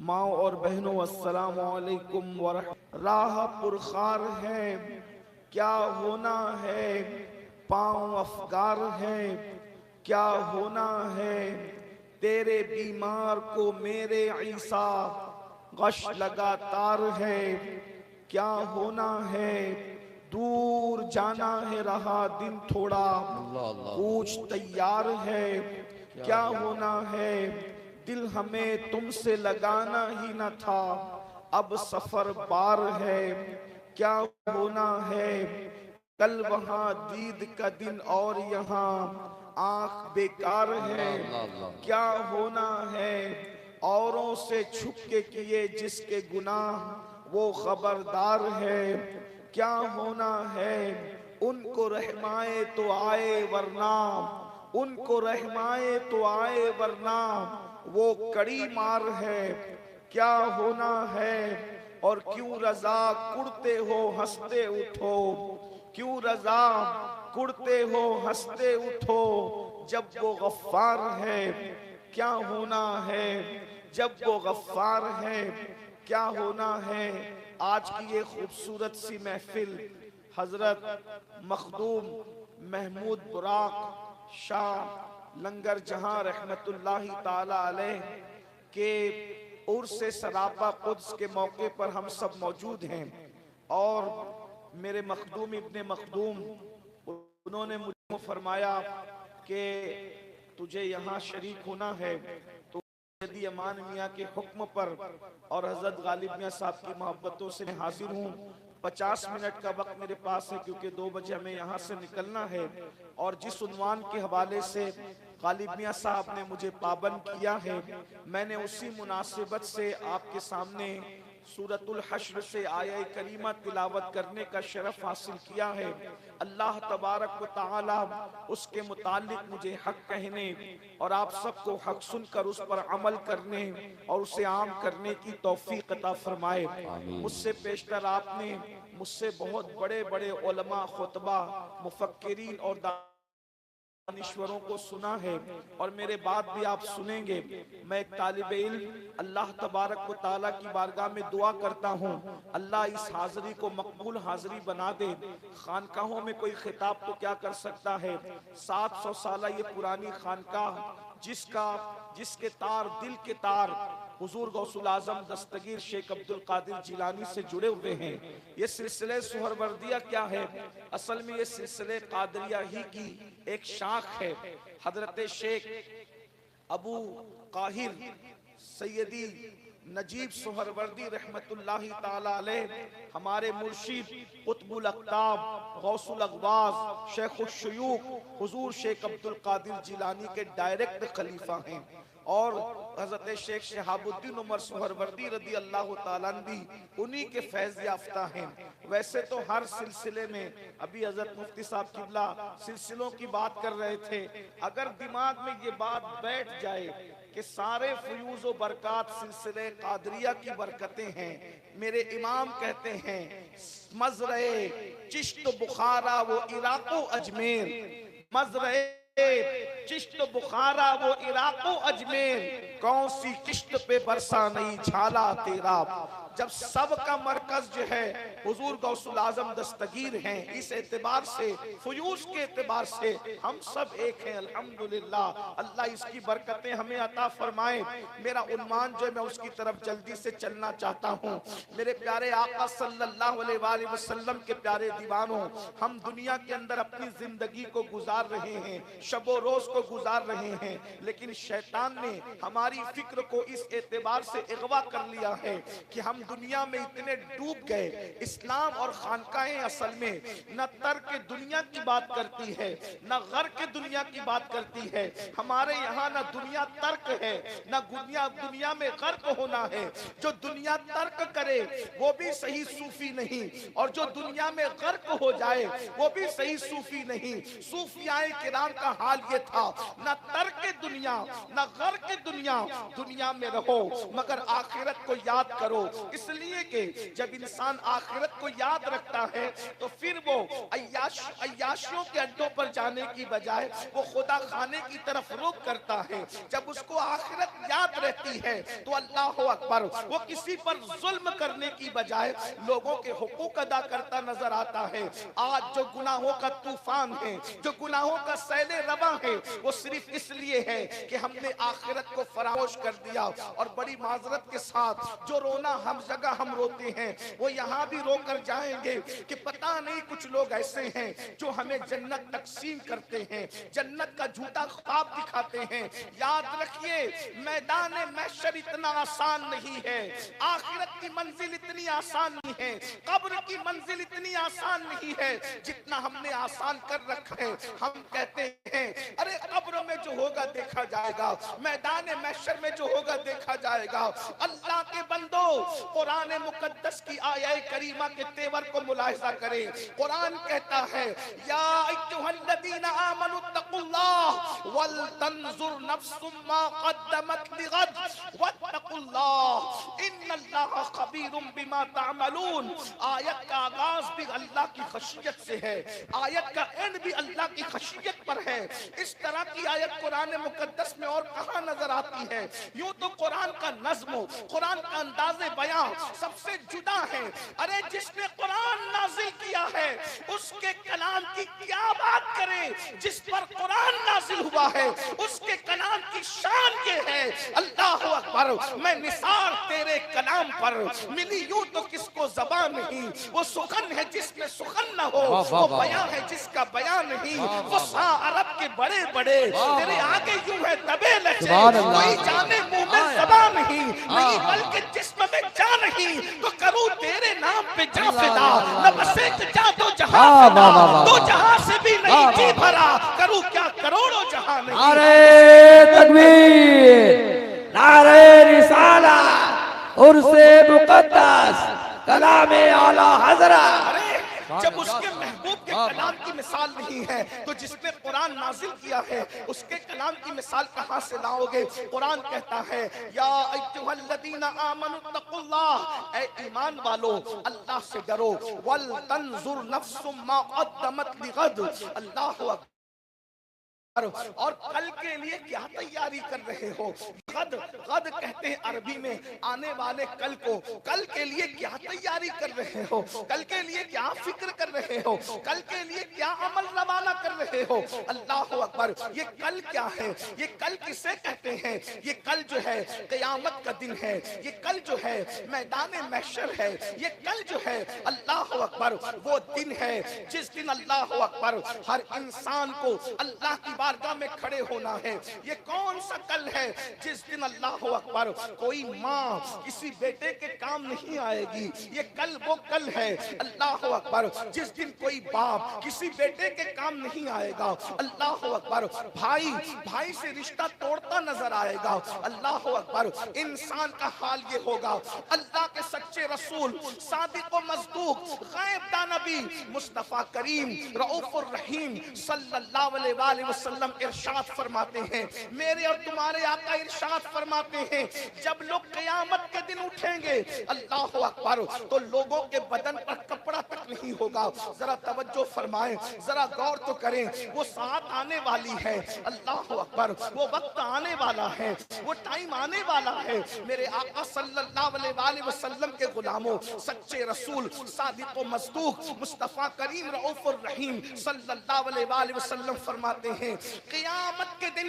माओ और बहनों, अस्सलामु अलैकुम राह पुरखार है, क्या होना है, पाँव अफगार है, क्या होना है, तेरे बीमार को मेरे ईसा, गश लगातार है, क्या होना है, दूर जाना है रहा दिन थोड़ा, कूच तैयार है, क्या होना है, दिल हमें तुमसे लगाना ही न था, अब सफर बार है, क्या होना है, कल वहां दीद का दिन और यहाँ आंख बेकार है, क्या होना है, औरों से छुप के किए जिसके गुनाह वो खबरदार है, क्या होना है, उनको रहमाए तो आए वरना, उनको रहमाए तो आए वरना वो कड़ी मार है, क्या होना है, और क्यों रजा कुड़ते हो हंसते उठो, क्यों रजा कुड़ते हो हंसते उठो, जब वो गफ्फार है, क्या होना है, जब वो गफ्फार है, क्या होना है। आज की ये खूबसूरत सी महफिल हजरत मखदूम महमूद बुराक शाह लंगर जहां रहमतुल्लाहि ताला अलैह के उर्स सरापा कुद्स के मौके पर हम सब मौजूद हैं। और मेरे मखदूम इब्ने मखदूम उन्होंने मुझे फरमाया कि तुझे यहाँ शरीक होना है, तो यदि अमान मियाँ के हुक्म पर और हजरत गालिब मियाँ साहब की मोहब्बतों से मैं हाजिर हूँ। 50 मिनट का वक्त मेरे पास है क्योंकि 2 बजे हमें यहाँ से निकलना है। और जिस उन्वान के हवाले से गालिब मियाँ साहब ने मुझे पाबंद किया है, मैंने उसी मुनासिबत से आपके सामने सूरतुल हश्र से आया करीमा तिलावत करने का शरफ हासिल किया है। अल्लाह तबारक व तआला उसके मुतालिक मुझे हक कहने और आप सबको हक सुनकर उस पर अमल करने और उसे आम करने की तौफीक अता फरमाए। मुझसे पेशतर आपने मुझसे बहुत बड़े बड़े उलमा, खुतबा, मुफक्किरीन और दानिश्वरों को सुना है और मेरे बाद भी आप सुनेंगे। मैं एक तालिब इल्म अल्लाह तबारक व तआला की बारगाह में दुआ करता हूँ, अल्लाह इस हाजिरी को मकबूल हाजिरी बना दे। खानकाहों में कोई खिताब तो क्या कर सकता है, 700 साल ये पुरानी खानकाह जिसके तार दिल के तार हुजूर गौसुल आजम दस्तगीर शेख अब्दुल कादिर जिलानी से जुड़े हुए हैं। ये सिलसिले सुहरवर्दिया क्या है, असल में ये सिलसिले कादरिया ही की एक शाख है। हजरत शेख अबू काहिर सैयदी नजीब सुहरवर्दी रहमतुल्लाहि ताला अलैह हमारे मुर्शिद कुतुबुल अक़ताब गौसुल अग़वास शेखुल शुयूख हुजूर शेख अब्दुल कादिर जिलानी के डायरेक्ट खलीफा हैं। और हजरत शेख शहाबुद्दीन उमर सुहरवर्दी रदी अल्लाह ताला भी उन्हीं के फैज़ याफ्ता हैं। वैसे तो हर सिलसिले में, अभी हजरत मुफ्ती साहब किबला सिलसिलों की बात कर रहे थे, अगर दिमाग में ये बात बैठ जाए कि सारे फयूज़ व बरक़ात सिलसिले कादरिया की बरकतें हैं। मेरे इमाम कहते हैं मज़रे चिश्त बुखारा वो इराक़ो अजमेर, मज़रे चिश्त बुखारा वो इराक़ो अजमेर, कौन सी किश्त पे बरसा नहीं झाला तेरा। जब सबका मरकज जो है हुजूर गौसुल आजम दस्तगीर हैं, इस एतबार से फयूज़ के एतबार से हम सब एक हैं अल्हम्दुलिल्लाह। अल्लाह इसकी बरकतें हमें अता फरमाए। मेरा उन्मान जो है मैं उसकी तरफ जल्दी से चलना चाहता हूँ। मेरे प्यारे आका सल्लल्लाहु अलैहि वसल्लम के प्यारे दीवानों, हम दुनिया के अंदर अपनी जिंदगी को गुजार रहे हैं, शबो रोज को गुजार रहे हैं, लेकिन शैतान ने हमारी फिक्र को इस एतबार से अगवा कर लिया है कि हम दुनिया में इतने डूब गए। इस्लाम और खानकाहें असल में न तर्क दुनिया की बात करती है, न गर के दुनिया की बात करती है। हमारे यहाँ न दुनिया तर्क है, न दुनिया में गर्क होना है। जो दुनिया तर्क करे वो भी सही सूफी नहीं, और जो दुनिया में गर्क हो जाए वो भी सही सूफी नहीं। सूफियाए किराम का हाल ये था, ना तर्क दुनिया ना घर के दुनिया, दुनिया में रहो मगर आखिरत को याद करो। इसलिए कि जब इंसान आखिरत को याद रखता है तो फिर वो अय्याशियों के अड्डों पर जाने की बजाय वो खुदा खाने की तरफ रुख करता है। जब उसको आखिरत याद रहती है तो अल्लाह अकबर, वो किसी पर जुल्म करने की बजाय लोगों के हुकूक अदा करता नजर आता है। आज जो गुनाहों का तूफान है, जो गुनाहों का सैले रवा है, वो सिर्फ इसलिए है कि हमने आखिरत को फरामोश कर दिया। और बड़ी माजरत के साथ जो रोना हम जगह हम रोते हैं, वो यहाँ भी रो कर जाएंगे कि पता नहीं कुछ लोग ऐसे हैं जो हमें जन्नत तकसीम करते हैं, जन्नत का झूठा ख्वाब दिखाते हैं। याद रखिए, मैदान महशर इतना आसान नहीं है, आखिरत की मंजिल इतनी आसान नहीं है, कब्र की मंजिल इतनी आसान नहीं है जितना हमने आसान कर रखा है। हम कहते हैं अरे कब्र में जो होगा देखा जाएगा, मैदान महशर में जो होगा देखा जाएगा। अल्लाह के बंदो, कुरान मुकद्दस की आयत करीमा के तेवर को मुलाहिजा करें। कुरान कहता है या अय्युहल्लज़ीना आमनु तक़ुल्लाह वल तंजुर नफ्सुम मा क़द्दमत लिग़द वत्तक़ुल्लाह इन्नल्लाह ख़बीरुम बिमा तअमलून। आयत का आगाज भी अल्लाह की खशियत से है, आयत का एंड भी अल्लाह की खशियत पर है। इस तरह की आयत कुरान मुकद्दस में और कहाँ नजर आती है? यूं तो कुरान का नज़्म, कुरान का अंदाज़े बयां सबसे जुदा है। अरे जिसने कुरान नाजिल किया है उसके कलाम की क्या बात करें, जिस पर कुरान नाजिल हुआ है उसके कलाम की शान ये है। अल्लाह अकबर, मैं निसार तेरे कलाम पर मिली यूं तो किसको ज़बान नहीं, वो सुखन है जिसमें सुखन न हो, वो बयां है जिसका बयां नहीं। वो सा अरब के बड़े बड़े तेरे आगे यूं है दबे लहजे, कोई जाने मुंह में ज़बान नहीं बल्कि जिस्म में जा नहीं, तो करूं तेरे नाम पे जा फिदा, न बसे जा दो जहां, दो जहां से भी नहीं जी भरा, करूं क्या करोड़ों जहां नहीं। नारे तकबीर, नारे रिसाला, उर्से मुकद्दस, कलामे आला हज़रत। जब उसके महबूब के कलाम की मिसाल नहीं है तो जिसने कुरान नाजिल किया है उसके कलाम की मिसाल कहां से लाओगे? कुरान कहता है या अय्युहल्लज़ीना आमनु तक़ुल्लाह, ऐ ईमान वालो अल्लाह से डरो, वल तंजुर नफ्सुम मा क़द्दमत लिग़द, अल्लाह और कल के लिए क्या तैयारी कर रहे हो? गद, गद कहते हैं अरबी में आने वाले कल को। कल के लिए क्या तैयारी कर रहे हो? कल के लिए क्या फिक्र कर रहे हो? कल के लिए क्या अमल रवाना कर रहे हो? अल्लाह अकबर, ये कल क्या है? ये कल किसे कहते हैं? ये कल जो है क़यामत का दिन है, ये कल जो है मैदान महशर है, ये कल जो है अल्लाह अकबर वो दिन है जिस दिन अल्लाह अकबर हर इंसान को अल्लाह की बारगाह में खड़े होना है। ये कौन सा कल है जिस दिन अल्लाह अकबर कोई माँ किसी बेटे के काम नहीं आएगी? ये कल वो कल है अल्लाह अकबर जिस दिन कोई बाप किसी बेटे के काम नहीं आएगा। अल्लाह अकबर भाई भाई से रिश्ता तोड़ता नजर आएगा। अल्लाह अकबर इंसान का हाल ये होगा। अल्लाह के सच्चे रसूल सादिक व मज़दूक गैब दानबी मुस्तफ़ा करीम रऊफ़ुर रहीम सल्लल्लाहु अलैहि वसल्लम इरशाद फरमाते हैं, मेरे और तुम्हारे आका इरशाद फरमाते हैं, जब लोग क़यामत के दिन उठेंगे अल्लाह अकबर तो लोगों के बदन पर कपड़ा तक नहीं होगा। जरा तवज्जो फरमाएं, जरा गौर तो करें, वो साथ आने वाली है। अल्लाह अकबर वो वक्त आने वाला है, वो टाइम आने वाला है। मेरे आका सल्लल्लाहु अलैहि वसल्लम के गुलामों सच्चे रसूल सादिक व मज़दूक मुस्तफ़ा करीम रऊफ़ुर रहीम सल्लल्लाहु अलैहि वसल्लम फरमाते हैं, क़यामत के दिन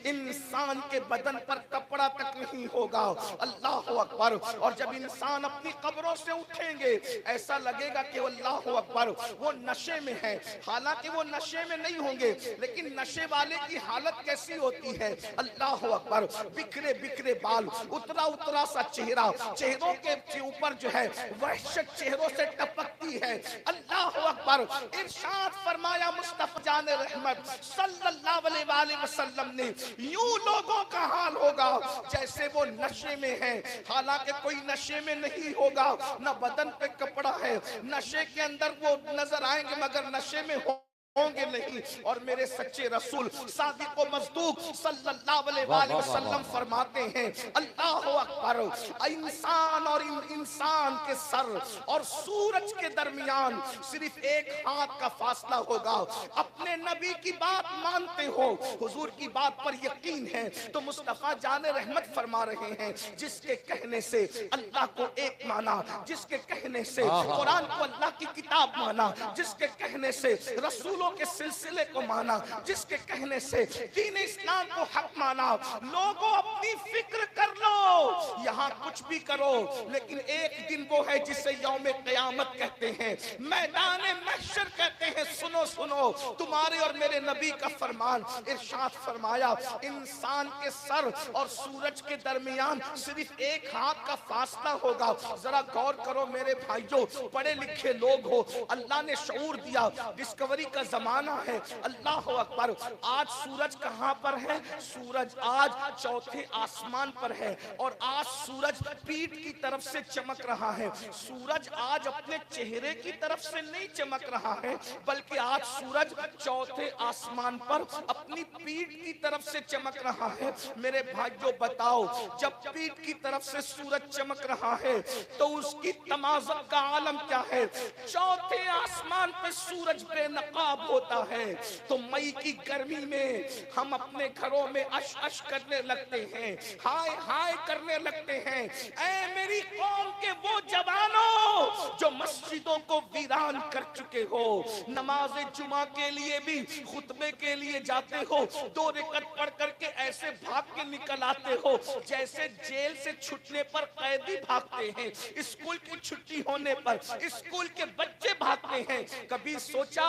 इंसान के बदन पर कपड़ा तक नहीं होगा। अल्लाह अकबर और जब इंसान अपनी कब्रों से उठेंगे ऐसा लगेगा कि अल्लाह अकबर वो नशे में है। हालांकि वो नशे में नहीं होंगे, लेकिन नशे वाले की हालत कैसी होती है? अल्लाह अकबर बिखरे बिखरे बाल, उतरा उतरा सा चेहरा, चेहरों के ऊपर जो है वहशत चेहरों से टपकती है। अल्लाह अकबर इरशाद फरमाया मुस्तफ़ा जान रहमत सल्लल्लाहु अलैहि वसल्लम ने, यूं लोगों का हाल होगा जैसे वो नशे में है। हालांकि कोई नशे में नहीं होगा, न बदन पे कपड़ा है, नशे के अंदर वो नजर आएंगे मगर नशे में हो होंगे नहीं। और मेरे सच्चे रसूल सादिक व मज़दूक सल्लल्लाहु अलैहि वसल्लम फरमाते हैं, अल्लाहु अकबर, इंसान और इंसान के सर और सूरज के दरमियान सिर्फ एक हाथ का फासला होगा। अपने नबी की बात मानते हो, हुजूर की बात पर यकीन है, तो मुस्तफा जाने रहमत फरमा रहे हैं, जिसके कहने से अल्लाह को एक माना, जिसके कहने से कुरान को अल्लाह की किताब माना, जिसके कहने से रसूलों के सिलसिले को माना, जिसके कहने से दीन इस्लाम को हक माना। लोगों अपनी फिक्र कर लो, यहाँ कुछ भी करो, लेकिन एक दिन वो है जिसे यौमे क़यामत कहते हैं, मैदान महशर कहते हैं। सुनो सुनो, तुम्हारे और मेरे नबी का फरमान, इरशाद फरमाया, इंसान के सर और सूरज के दरमियान सिर्फ एक हाथ का फासला होगा। जरा गौर करो मेरे भाइयों, पढ़े लिखे लोग हो, अल्लाह ने शऊर दिया, डिस्कवरी का जमाना है। अल्लाह अकबर, आज सूरज कहां पर है? सूरज आज चौथे आसमान पर है, और आज सूरज पीठ की तरफ से चमक रहा है। सूरज आज अपने चेहरे की तरफ से नहीं चमक रहा है, बल्कि आज सूरज चौथे आसमान पर अपनी पीठ की तरफ से चमक रहा है। मेरे भाइयों बताओ, जब पीठ की तरफ से सूरज चमक रहा है तो उसकी तमाज़त का आलम क्या है? चौथे आसमान पे सूरज बेनकाब होता है, तो मई की गर्मी में हम अपने घरों में अश अश करने लगते हैं, हाय हाय करने लगते हैं। ऐ मेरी कौम के वो जवानों जो मस्जिदों को वीरान कर चुके हो, नमाज जुमा के लिए भी खुतबे के लिए जाते हो, 2 रकात पढ़ करके ऐसे भाग के निकल आते हो जैसे जेल से छूटने पर कैदी भागते हैं, स्कूल की छुट्टी होने पर स्कूल के बच्चे भागते हैं। कभी सोचा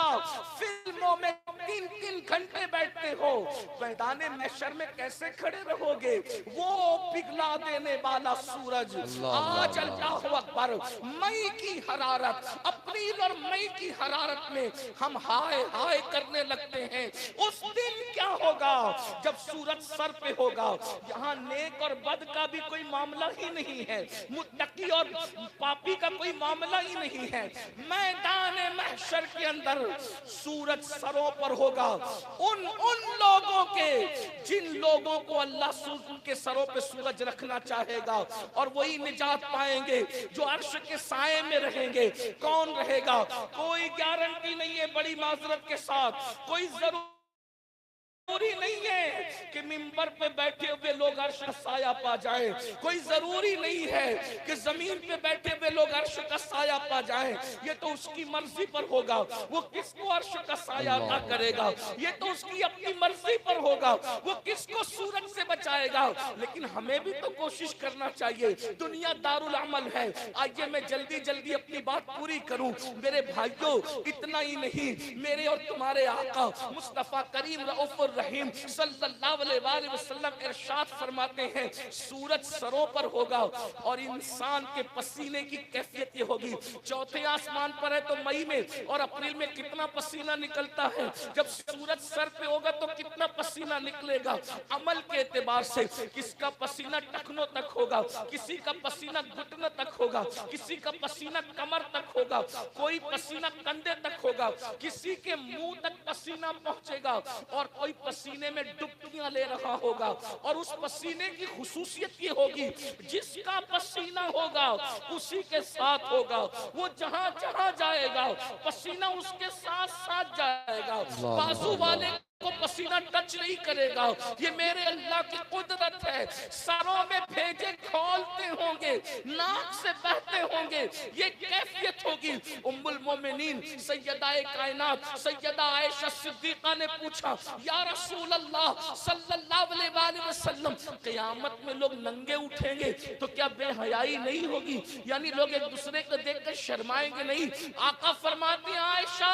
फिल्मों में 3-3 घंटे बैठते हो, मैदाने महशर में कैसे खड़े रहोगे? वो पिघला देने वाला सूरज आज, अल्लाह अकबर, मई की हरारत, अप्रैल और मई की हरारत में हम हाय हाय करने लगते हैं। उस दिन क्या होगा जब सूरज सर पे होगा? यहाँ नेक और बद का भी कोई मामला ही नहीं है, मुत्तकी और पापी का कोई मामला ही नहीं है। मैदान महशर के अंदर सूरज सरों पर होगा, उन लोगों के जिन लोगों को अल्लाह के सरों पे सूरज रखना चाहेगा, और वही निजात पाएंगे जो अर्श के साए में रहेंगे। कौन रहेगा? कोई गारंटी नहीं है, बड़ी माजरत के साथ, कोई जरूरी नहीं है कि मिंबर पे बैठे हुए लोग अर्श का साया पा जाए, कोई जरूरी नहीं है कि जमीन पे बैठे हुए लोग अर्श का साया पा जाए। ये तो उसकी मर्जी पर होगा, वो किसको अर्श का साया अता करेगा, ये तो उसकी अपनी मर्जी पर होगा, वो किसको सूरज से बचाएगा। लेकिन हमें भी तो कोशिश करना चाहिए, दुनिया दारुल अमल है। आइए मैं जल्दी जल्दी अपनी बात पूरी करूं। मेरे भाइयों, इतना ही नहीं, मेरे और तुम्हारे आका मुस्तफा करीम रऊफ रहीम सल्लल्लाहु अलैहि वसल्लम इरशाद फरमाते हैं, सूरज सरों पर होगा और इंसान के पसीने की कैफियत ये होगी। चौथे आसमान पर है तो मई में और अप्रैल में कितना पसीना निकलता है, जब सूरज सर पे होगा तो कितना पसीना निकलेगा। अमल के एतबार से किसका पसीना टखनों तक होगा, किसी का पसीना घुटनों तक होगा, किसी का पसीना कमर तक होगा, कोई पसीना कंधे तक होगा, किसी के मुंह तक पसीना पहुंचेगा, और कोई पसीने में डुबकियां ले रहा होगा। और उस पसीने की खुसूसियत ये होगी, जिसका पसीना होगा उसी के साथ होगा, वो जहां जहां जाएगा पसीना उसके साथ साथ जाएगा। बाजू वाले को पसीना टच नहीं करेगा, ये मेरे अल्लाह की कुदरत है। सरों में भेजे खोलते होंगे, नाक से बहते होंगे, ये कैफियत होगी। उम्मुल मोमिनीन सैयदा कायनात सैयदा आयशा सिद्दीका ने पूछा, या रसूल अल्लाह सल्लल्लाहु अलैहि वसल्लम, क़यामत में लोग नंगे उठेंगे तो क्या बेहयाई नहीं होगी? यानी लोग एक दूसरे को देखकर शर्माएंगे नहीं? आका फरमाते हैं, आयशा,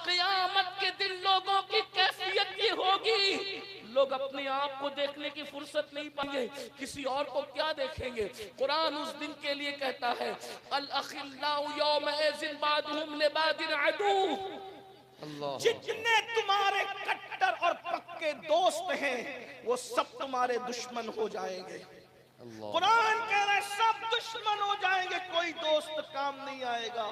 क़यामत के दिन लोगों की कैफियत ये होगी, लोग अपने आप को देखने की फुर्सत नहीं पाएंगे, किसी और को क्या देखेंगे। कुरान उस दिन के लिए कहता है, अल अखिल्लाउ यौमइज़िन बादुहुम लिबादिन अदू, जितने तुम्हारे कट्टर और पक्के दोस्त हैं वो सब तुम्हारे दुश्मन हो जाएंगे। कुरान कह रहा है सब दुश्मन हो जाएंगे, कोई दोस्त काम नहीं आएगा।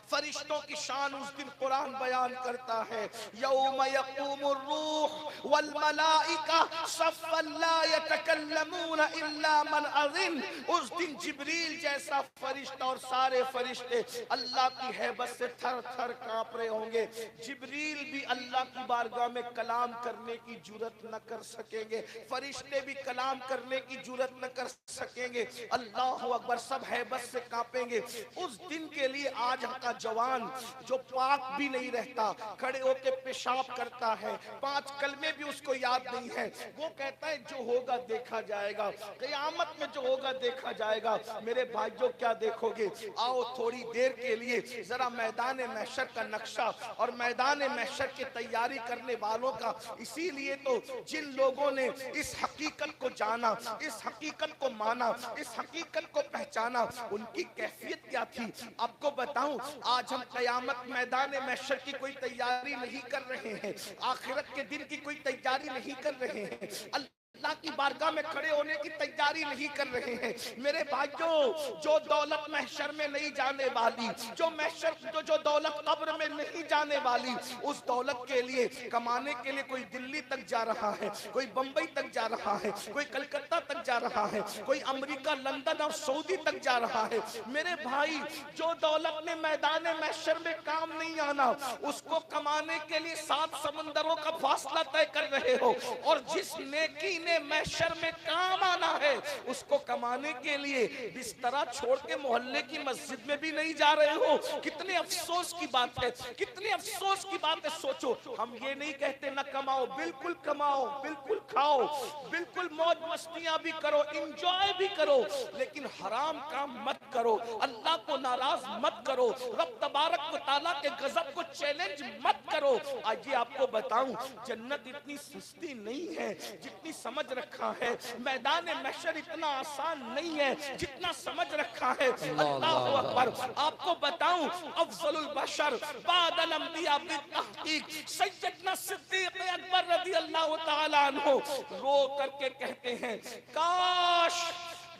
फरिश्तों की शान उस दिन कुरान बयान करता फरमाता है यौम यक़ूमुर रूह वल मलाइका सफ़्फ़न ला यतकल्लमून इल्ला मन अज़िन। उस दिन जिब्रील जैसा फरिश्ता और सारे फरिश्ते अल्लाह की हैबत से थर थर कांप रहे होंगे। जिब्रील भी अल्लाह की बारगाह में कलाम करने की जुर्रत न कर सकेंगे, फरिश्ते भी कलाम करने की जुर्रत न कर सकेंगे। अल्लाह अकबर, सब हैबत से कांपेंगे। उस दिन के लिए आज का जवान जो पाक भी नहीं रहता, खड़े होके पेशाब करता है, 5 कलमे भी उसको याद नहीं है, वो कहता है जो होगा देखा जाएगा, क़यामत में जो होगा देखा जाएगा। मेरे भाइयों क्या देखोगे? आओ थोड़ी देर के लिए जरा मैदान महशर का नक्शा और मैदान महशर की तैयारी करने वालों का, इसीलिए तो जिन लोगों ने इस हकीकत को जाना, इस हकीकत को माना, इस हकीकत को पहचाना, उनकी कैफियत क्या थी आपको बताऊं। आज हम क़यामत मैदान महशर की कोई तैयारी नहीं कर रहे हैं, आखिरत के दिन की कोई तैयारी नहीं कर रहे हैं, अल्लाह की बारगाह में खड़े होने की तैयारी नहीं कर रहे हैं। मेरे भाइयों, जो दौलत महशर में नहीं जाने वाली, जो दौलत कब्र में नहीं जाने वाली, उस दौलत के लिए कमाने के लिए कोई दिल्ली तक जा रहा है, कोई बंबई तक जा रहा है, कोई कलकत्ता तक जा रहा है, कोई अमेरिका, लंदन और सऊदी तक जा रहा है। मेरे भाई, जो दौलत ने मैदान महशर में काम नहीं आना, उसको कमाने के लिए 7 समंदरों का फासला तय कर रहे हो, और जिस नेकी ने महशर में काम आना है, उसको कमाने के लिए बिस्तरा छोड़ के मोहल्ले की मस्जिद में भी नहीं जा रहे हो। कितने अफसोस की बात है, कितने अफसोस की बात है। सोचो, हम ये नहीं कहते ना कमाओ, बिल्कुल कमाओ, बिल्कुल खाओ, बिल्कुल मौज मस्तियां भी करो, इंजॉय भी करो, लेकिन हराम काम मत करो, अल्लाह को नाराज मत करो, रब तबारक व तआला के गजब को चैलेंज मत करो। आइए आपको बताऊं, जन्नत इतनी सस्ती नहीं है जितनी समझ रखा है, मैदान महशर इतना आसान नहीं है जितना समझ रखा है। अल्लाहु अकबर। आपको बताऊं, अफजलुल बशर बादल अंबिया बितहकीक सैयदना सिद्दीक अकबर रज़ी अल्लाह तआला अन्हु रो करके कहते हैं, काश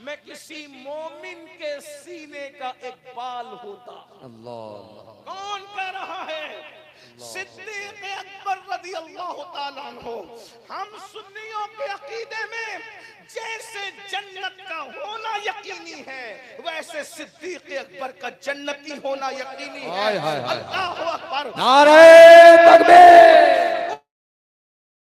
मैं किसी मोमिन के सीने का एक बाल होता। अल्लाह। कौन कह रहा है? सिद्दीक अकबर रज़ी अल्लाह तआला अन्हु। हम सुन्नियों के अकीदे में जैसे जन्नत का होना यकीनी है, वैसे सिद्दीक अकबर का जन्नती होना यकीनी है। अल्लाहु अकबर। नारे तकबीर।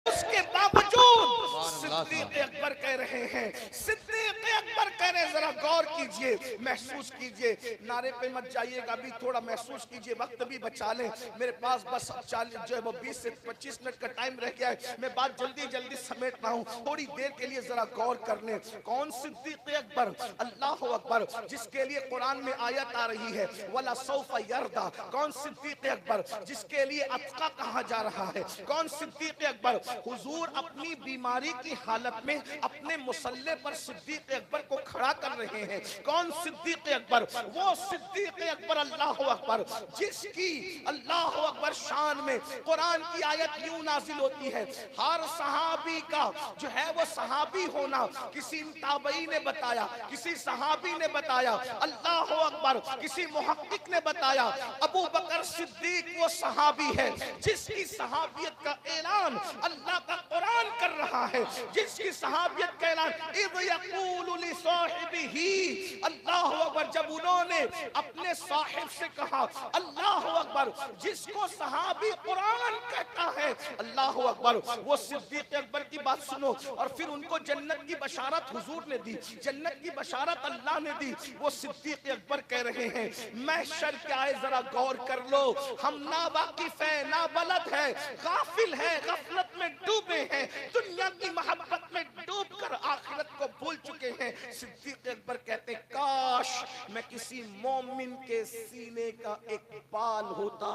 उसके बावजूद सिद्दीक अकबर कह रहे हैं, सिद्दीक अकबर कह रहे हैं, जरा गौर कीजिए, महसूस कीजिए, नारे पे मत जाइएगा, अभी थोड़ा महसूस कीजिए, वक्त भी बचा लें। मेरे पास बस 40 जो है वो 20 से 25 मिनट का टाइम रह गया है, मैं बात जल्दी जल्दी समेट रहा हूँ, थोड़ी देर के लिए जरा गौर कर लें। कौन सिद्दीक अकबर? अल्लाहु अकबर, जिसके लिए कुरान में आयत आ रही है, वला सौफा यरदा। कौन सिद्दीक अकबर? जिसके लिए अतका कहा जा रहा है। कौन सिद्दीक अकबर? हुजूर अपनी बीमारी की हालत में अपने मुसल्ले पर सिद्दीक अकबर को खड़ा कर रहे हैं। कौन सिद्दीक अकबर? वो सिद्दीक अकबर, अल्लाहु अकबर, जिसकी अल्लाहु अकबर शान में कुरान की आयत यूं नाजिल होती है, हर सहाबी का जो है वो सहाबी होना किसी ताबई ने बताया, किसी सहाबी ने बताया, अल्लाहु अकबर, किसी मुहक्किक ने बताया। अबू बकर सिद्दीक वो सहाबी है जिसकी सहाबियत का ऐलान अल्लाह का कुरान कर रहा है, जिसकी सहाबियत का ऐलान इज़ यक़ूलु लिसाहिबिही, अल्लाहु अकबर, जब उन्होंने अपने साहिब से कहा, अल्लाहु अकबर, जिसको सहाबी कुरान कहता है, अल्लाहु अकबर, वो सिद्दीक अकबर की बात सुनो। और फिर उनको जन्नत की बशारत हुजूर ने दी, जन्नत की बशारत अल्लाह ने दी। वो सिद्दीक अकबर कह रहे हैं, महशर क्या है जरा गौर कर लो, हम ना वाकिफ है, ना बलद है, गाफिल है, गफलत में डूबे हैं, दुनिया की मोहब्बत में डूब कर आखिरत को भूल चुके हैं। सिद्दीक अकबर कहते हैं, काश मैं किसी मोमिन के सीने का एक बाल होता,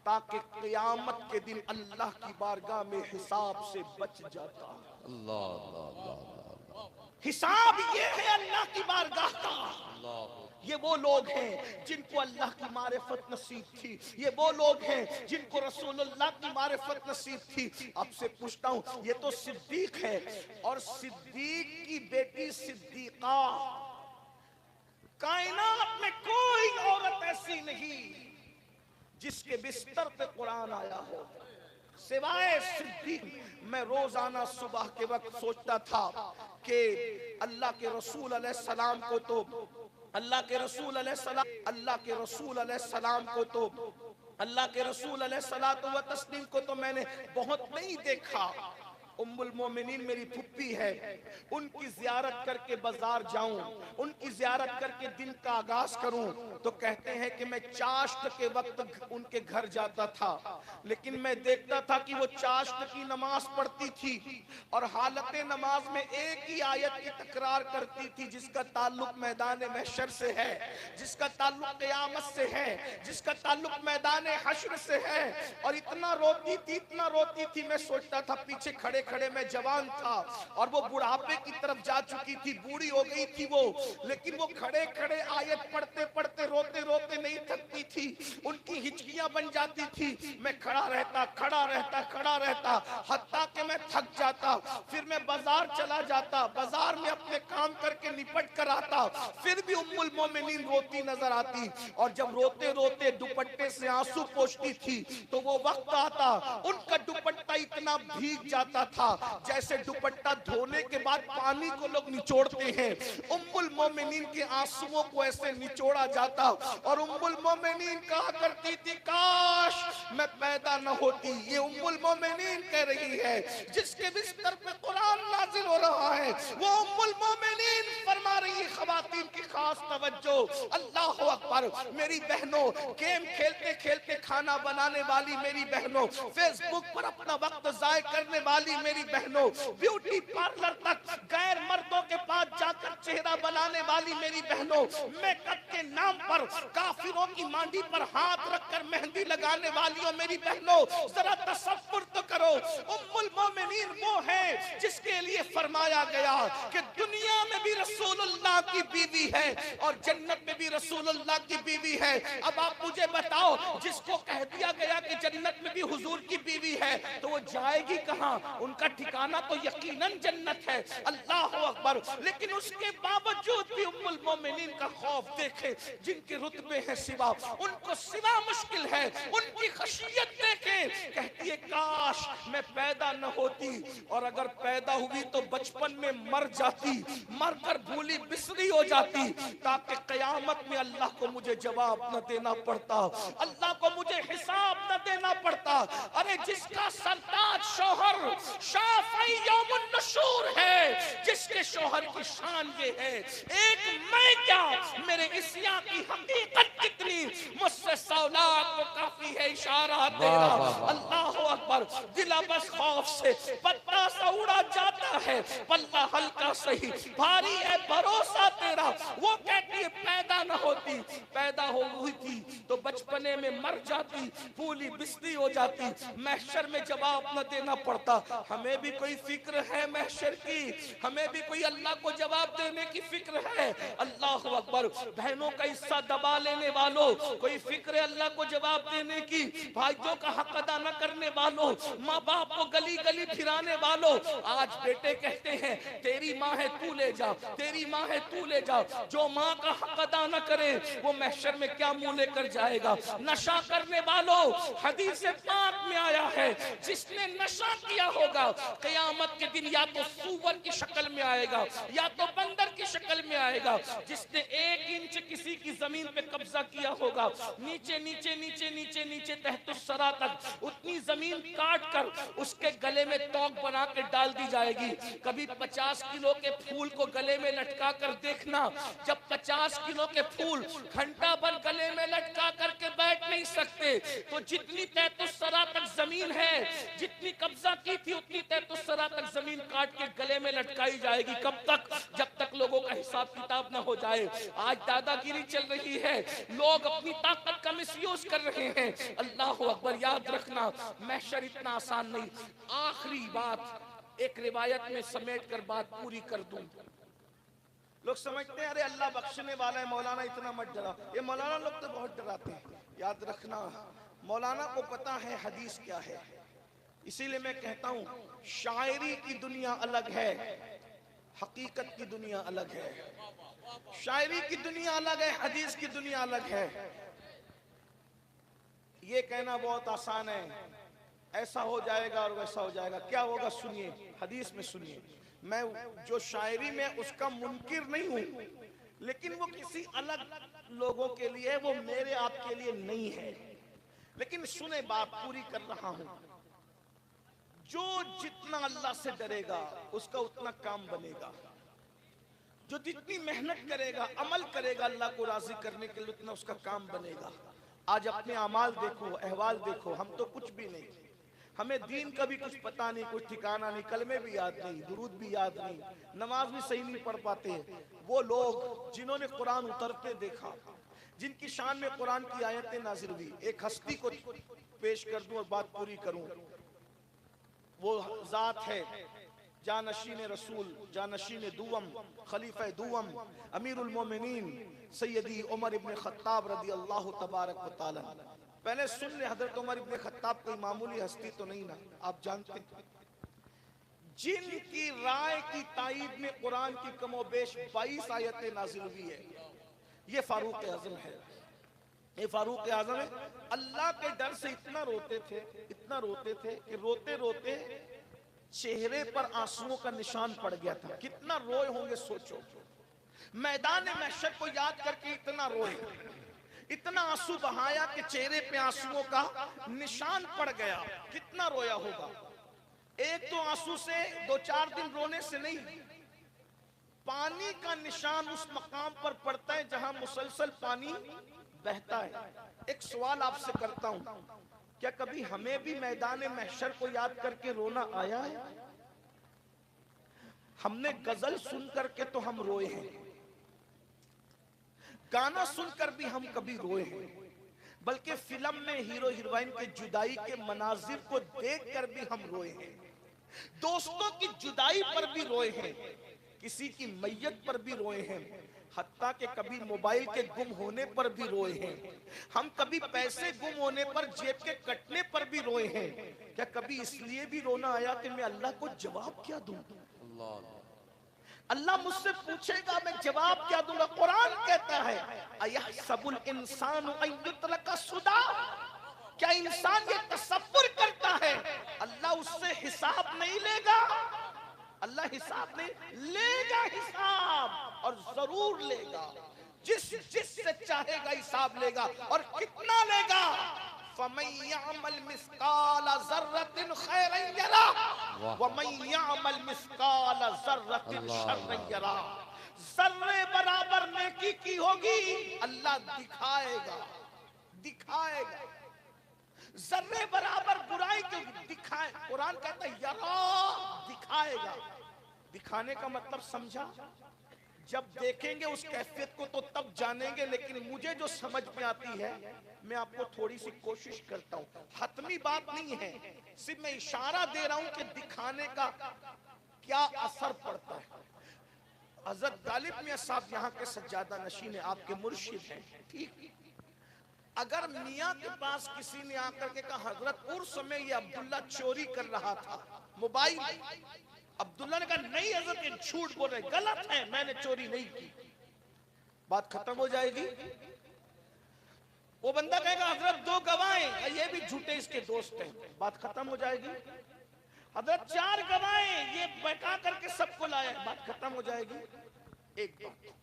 ताकि क़यामत के दिन अल्लाह की बारगाह में हिसाब से बच जाता। अल्लाह, हिसाब ये है अल्लाह की बारगाह का। ये वो लोग हैं जिनको अल्लाह की मारिफत नसीब थी, ये वो लोग हैं जिनको रसूलुल्लाह की मारिफत नसीब थी। आपसे पूछता हूं, ये तो सिद्दीक है, और सिद्दीक की बेटी सिद्दीका, कायनात में कोई औरत ऐसी नहीं जिसके बिस्तर पे कुरान आया हो। सिवाय सिद्दीक मैं रोजाना सुबह के वक्त सोचता था कि अल्लाह के रसूल अलैहिस्सलाम को तो अल्लाह के रसूल अलैहिस्सलातु व तस्लीम को तो मैंने बहुत नहीं देखा। उम्मुल मोमिनीन मेरी फुप्पी है, उनकी जियारत करके बाजार जाऊं, उनकी जियारत करके दिन का आगाज करूं, तो कहते हैं कि मैं चाश्त के वक्त उनके घर जाता था, लेकिन मैं देखता था कि वो चाश्त की नमाज पढ़ती थी और हालत नमाज में एक ही आयत की तकरार करती थी, जिसका ताल्लुक मैदान महशर से है, जिसका ताल्लुक क़यामत से है, जिसका ताल्लुक मैदान हश्र से है। और इतना रोती थी, मैं सोचता था पीछे खड़े खड़े मैं जवान था और वो बुढ़ापे की तरफ जा चुकी थी, बूढ़ी हो गई थी वो, लेकिन वो खड़े खड़े आयत पढ़ते पढ़ते रोते रोते नहीं थकती थी, उनकी हिचकियां बन जाती थी। मैं खड़ा रहता हत्ता कि मैं थक जाता, फिर मैं बाजार चला जाता, बाजार में अपने काम करके निपट कर आता, फिर भी उम्मुल मोमिनीन रोती नजर आती। और जब रोते रोते दुपट्टे से आंसू पोंछती थी तो वो वक्त आता उनका दुपट्टा इतना भीग जाता था जैसे दुपट्टा धोने के बाद पानी को लोग निचोड़ते हैं। उम्मुल मोमिनीन के आंसुओं को ऐसे निचोड़ा जाता और उम्मुल मोमिनीन कहा करती थी काश मैं पैदा न होती। ये उम्मुल मोमिनीन कह रही है, जिसके बिस्तर पे कुरान नाजिल हो रहा है, वो उम्मुल मोमिनीन फरमा रही है। ख़वातीन की खास तवज्जो, अल्लाह अकबर। मेरी बहनों, गेम खेलते खेलते खाना बनाने वाली मेरी बहनों, फेसबुक पर अपना वक्त जाय करने वाली मेरी बहनों, ब्यूटी पार्लर तक गैर मर्दों के पास जाकर चेहरा बनाने वाली मेरी बहनों, मेकअप के नाम पर काफिरों की मांडी पर हाथ रखकर मेहंदी लगाने वालियों मेरी बहनों, जरा तसव्वुर तो करो। उम्मुल मोमिनीन वो है जिसके लिए फरमाया गया कि दुनिया में भी रसूलुल्लाह की बीवी है और जन्नत में भी रसूलुल्लाह की बीवी है। अब आप मुझे बताओ, जिसको कह दिया गया कि जन्नत में भी हुजूर की बीवी है तो वो जाएगी कहां? उनका ठिकाना तो यकीनन जन्नत है। अल्लाह अकबर। लेकिन उसके बावजूद भी उम्मुल मोमिनीन का खौफ देखे, जिनके रुतबे हैं सिवा, उनको सिवा मुश्किल है, उनकी खशियत देखे। कहती है काश मैं पैदा न होती, और अगर पैदा हुई तो बचपन में मर जाती, मरकर भूली बिसरी हो जाती, ताकि कयामत में अल्लाह को मुझे जवाब न देना पड़ता, अल्लाह को मुझे हिसाब न देना पड़ता। अरे जिसका सरताज शौहर शाफ़ई यौमुन नुशूर है, जिसके शौहर की शान ये है, एक मैं क्या मेरे इस्या की हकीकत कितनी, मुझसे सौलाद को काफी है इशारा तेरा। अल्लाह अकबर। दिला बस खौफ से पत्ता सा उड़ा जाता है, पल्ला हल्का सही भारी है भरोसा तेरा। वो कहती है पैदा न होती, पैदा हो हुई थी तो बचपने में मर जाती, भूली बिस्ती हो जाती, महशर में जवाब न देना पड़ता। हमें भी कोई फिक्र है महशर की, हमें भी कोई अल्लाह को जवाब देने की फिक्र है। अल्लाह अकबर। बहनों का हिस्सा दबा लेने वालों, कोई फिक्र है अल्लाह को जवाब देने की? भाइयों का हक अदा न करने वालों, माँ बाप को गली गली फिराने वालों, आज बेटे कहते हैं तेरी माँ है तू ले जा, तेरी माँ है तू ले जा। जो माँ का हक अदा न करे वो महशर में क्या मुंह लेकर जाएगा? नशा करने वालों, हदीस पाक में आया है जिसने नशा किया होगा क़यामत के दिन या तो सूअर की शक्ल में आएगा या तो बंदर की शक्ल में आएगा। जिसने 1 इंच किसी की जमीन पे कब्जा किया होगा, नीचे नीचे नीचे नीचे नीचे तहतुस्सरा तक उतनी जमीन काट कर उसके गले में तोक बना के डाल दी जाएगी। कभी 50 किलो के फूल को गले में लटका कर देखना, जब 50 किलो के फूल घंटा भर गले में लटका करके बैठ नहीं सकते, तो जितनी तहतुस्सरा तक जमीन है, जितनी कब्जा की थी उतनी तहतुस्सरा तक जमीन काट के गले में लटकाई जाएगी। कब तक? जब तक लोगों का हिसाब किताब ना हो जाए। आज दादागिरी चल रही है, लोग अपनी ताकत का मिसयूज कर रहे हैं। अल्लाह अकबर। याद रखना महशर इतना आसान नहीं। आखिरी बात एक रिवायत में समेट कर बात पूरी कर दूं। लोग समझते हैं अरे अल्लाह बख्शने वाला है, मौलाना इतना मत डरा। ये मौलाना लोग तो बहुत डराते हैं। याद रखना मौलाना को पता है हदीस क्या है, इसीलिए मैं कहता हूं शायरी की दुनिया अलग है, हकीकत की दुनिया अलग है। शायरी की दुनिया अलग है, हदीस की दुनिया अलग है। ये कहना बहुत आसान है, ऐसा हो जाएगा और वैसा हो जाएगा। क्या होगा सुनिए, हदीस में सुनिए। मैं जो शायरी में उसका मुनकिर नहीं हूं, लेकिन वो किसी अलग लोगों के लिए है, वो मेरे आपके लिए नहीं है। लेकिन सुने, बात पूरी कर रहा हूं। जो जितना अल्लाह से डरेगा उसका उतना काम बनेगा। जो जितनी मेहनत करेगा, अमल करेगा अल्लाह को राजी करने के लिए, उतना उसका काम बनेगा। आज अपने अमाल देखो, अहवाल देखो, हम तो कुछ भी नहीं, हमें दीन का भी कुछ पता नहीं, कुछ ठिकाना नहीं, कलमे भी याद नहीं, दुरूद भी याद नहीं, नमाज भी सही नहीं पढ़ पाते। वो लोग जिन्होंने कुरान उतरते देखा, जिनकी शान में कुरान की आयतें नाजिल हुई, एक हस्ती को पेश कर दूं और बात पूरी करूं। वो जात है जानशीन रसूल, जानशीन दुवम, खलीफा दुवम, अमीरुल मोमिनीन सैयदी उमर इब्न खत्ताब रदी अल्लाह तबारक व तआला। पहले सुन ले, हजरत उमर इब्न खत्ताब कोई मामूली हस्ती तो नहीं ना, आप जानते हैं। जिनकी राय की तायीद में कुरान की कमोबेश 22 आयतें नाजिल हुई है, ये फारूक आजम है। ये फारूक आजम है। अल्लाह के डर से इतना रोते थे, इतना रोते थे कि रोते रोते चेहरे पर आंसुओं का निशान पड़ गया था। कितना रोए होंगे सोचो। मैदान महशर को याद करके इतना रोए, इतना आंसू बहाया कि चेहरे पे आंसुओं का निशान पड़ गया। कितना रोया होगा। एक तो आंसू से 2-4 दिन रोने से नहीं, पानी का निशान उस मकाम पर पड़ता है जहां मुसलसल पानी बहता है। एक सवाल आपसे करता हूं, क्या कभी हमें भी मैदान महशर को याद करके रोना आया है? हमने गजल सुन करके तो हम रोए हैं, गाना सुनकर भी हम कभी रोए हैं, बल्कि फिल्म में हीरो हीरोइन के जुदाई के मनाजिर को देखकर भी हम रोए हैं, दोस्तों की जुदाई पर भी रोए हैं, किसी की मैयत पर भी रोए हैं, हत्ता के कभी मोबाइल के गुम होने पर भी रोए हैं। हम कभी पैसे गुम होने पर, जेब के कटने पर भी रोए हैं। क्या कभी इसलिए भी रोना आया कि मैं अल्लाह को जवाब क्या दूं? अल्लाह मुझसे पूछेगा, मैं जवाब क्या दूंगा? कुरान कहता है अयहसबुल इंसानु अन युत्रका सुदा, क्या इंसान ये तसव्वुर करता है अल्लाह उससे हिसाब नहीं लेगा? अल्लाह हिसाब नहीं लेगा, हिसाब और जरूर लेगा। जिससे चाहेगा हिसाब लेगा, और कितना लेगा? फमन यअमल मिस्काल ज़र्रतिन खैरन यरा व मन यअमल मिस्काल ज़र्रतिन शर्रन यरा। जर्रे बराबर नेकी की होगी, अल्लाह दिखाएगा, दिखाएगा। जर्रे बराबर बुराई के दिखाए, कुरान कहता है यरा, दिखाएगा। दिखाने का मतलब समझा? जब देखेंगे उस कैफियत को तो तब जानेंगे। लेकिन मुझे जो समझ में आती है, मैं आपको थोड़ी सी कोशिश करता हूं। हतमी बात नहीं है, सिर्फ मैं इशारा दे रहा हूं कि दिखाने का क्या असर पड़ता है। हजरत गालिब मियां साहब यहाँ के सज्जादा नशीन है, आपके मुर्शिद हैं, ठीक। अगर मियाँ के पास किसी ने आकर के कहा हजरत उर्स में ये अब्दुल्ला चोरी कर रहा था मोबाइल, अब्दुल्ला ने कहा नहीं हजरत ये झूठ बोल रहे, गलत है, मैंने चोरी नहीं की, बात खत्म हो जाएगी। वो बंदा कहेगा हजरत 2 गवाहें, ये भी झूठे इसके दोस्त हैं, बात खत्म हो जाएगी। हजरत 4 गवाहें, ये बैठा करके सबको लाया, बात खत्म हो जाएगी। एक बात।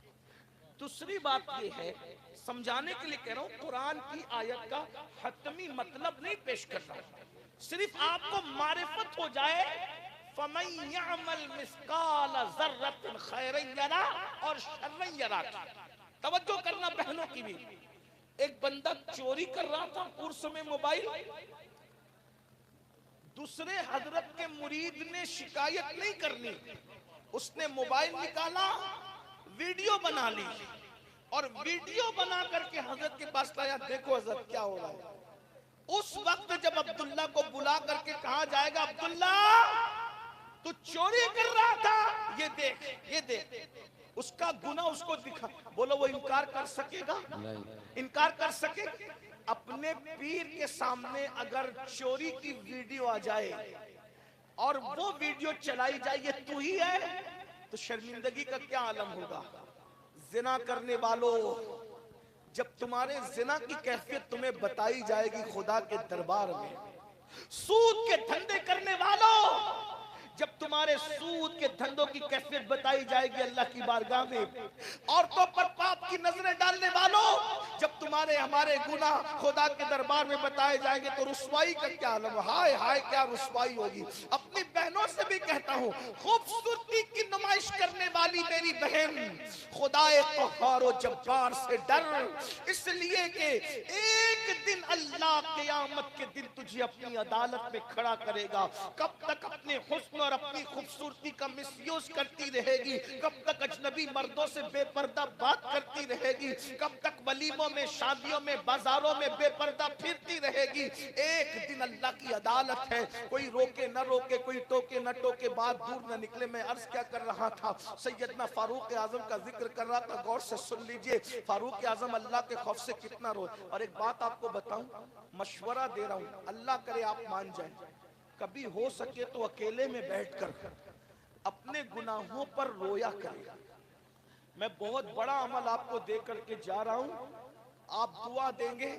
दूसरी बात ये है, समझाने के लिए कह रहा हूं, कुरान की आयत का हतमी मतलब नहीं पेश कर रहा, सिर्फ आपको मारिफत हो जाए। फमन यअमल मिस्काल ज़र्रतिन खैरन यरा और शर्रन यरा। तवज्जो करना बहनों की भी। एक बंदा चोरी कर रहा था उस समय मोबाइल, दूसरे हजरत के मुरीद ने शिकायत नहीं करनी, उसने मोबाइल निकाला, वीडियो बना ली और वीडियो बना करके हजरत के पास लाया, देखो हजरत क्या हो रहा है। उस वक्त जब अब्दुल्ला को बुला करके कहा जाएगा अब्दुल्ला तू चोरी कर रहा था, ये देख, ये देख, उसका गुनाह उसको दिखा, बोलो वो इनकार कर सकेगा? नहीं। इनकार कर सके? अपने पीर के सामने अगर चोरी की वीडियो आ जाए और वो वीडियो चलाई जाए ये तू ही है, तो शर्मिंदगी का क्या आलम होगा। जिना करने वालों, जब तुम्हारे जिना की कैफियत तुम्हें बताई जाएगी खुदा के दरबार में, सूद के धंधे करने वालों, जब तुम्हारे सूद के धंधों की कैफियत बताई जाएगी अल्लाह की बारगाह में, औरतों पर पाप की नजरें डालने वालों, जब तुम्हारे हमारे गुनाह खुदा के दरबार में बताए जाएंगे तो रुसवाई का क्या आलम, हाय हाय क्या रुसवाई होगी। अपनी बहनों से भी कहता हूँ, खूबसूरती की नुमाइश करने वाली मेरी बहन, खुदाए क़हार व जब्बार से डर, इसलिए कि एक दिन अल्लाह क़यामत के दिन तुझे अपनी अदालत में खड़ा करेगा। कब तक अपने हुस्न और अपनी खूबसूरती का मिसयूज करती रहेगी, कब तक अजनबी मर्दों से बेपर्दा बात करती रहेगी, कब तक वलीमों में, शादियों में, बाजारों में बेपर्दा फिरती रहेगी। एक दिन अल्लाह की अदालत है, कोई रोके न रोके, कोई टोके न टोके, बात दूर न निकले। मैं अर्ज क्या कर रहा था, सैयदना फारूक आजम का जिक्र कर रहा था, गौर से सुन लीजिए। फारूक आजम अल्लाह के खौफ से कितना रोए। और एक बात आपको बताऊं, मशवरा दे रहा हूं, अल्लाह करे आप मान जाए, कभी हो सके तो अकेले में बैठकर अपने गुनाहों पर रोया करें। मैं बहुत बड़ा अमल आपको दे करके जा रहा हूं, आप दुआ देंगे,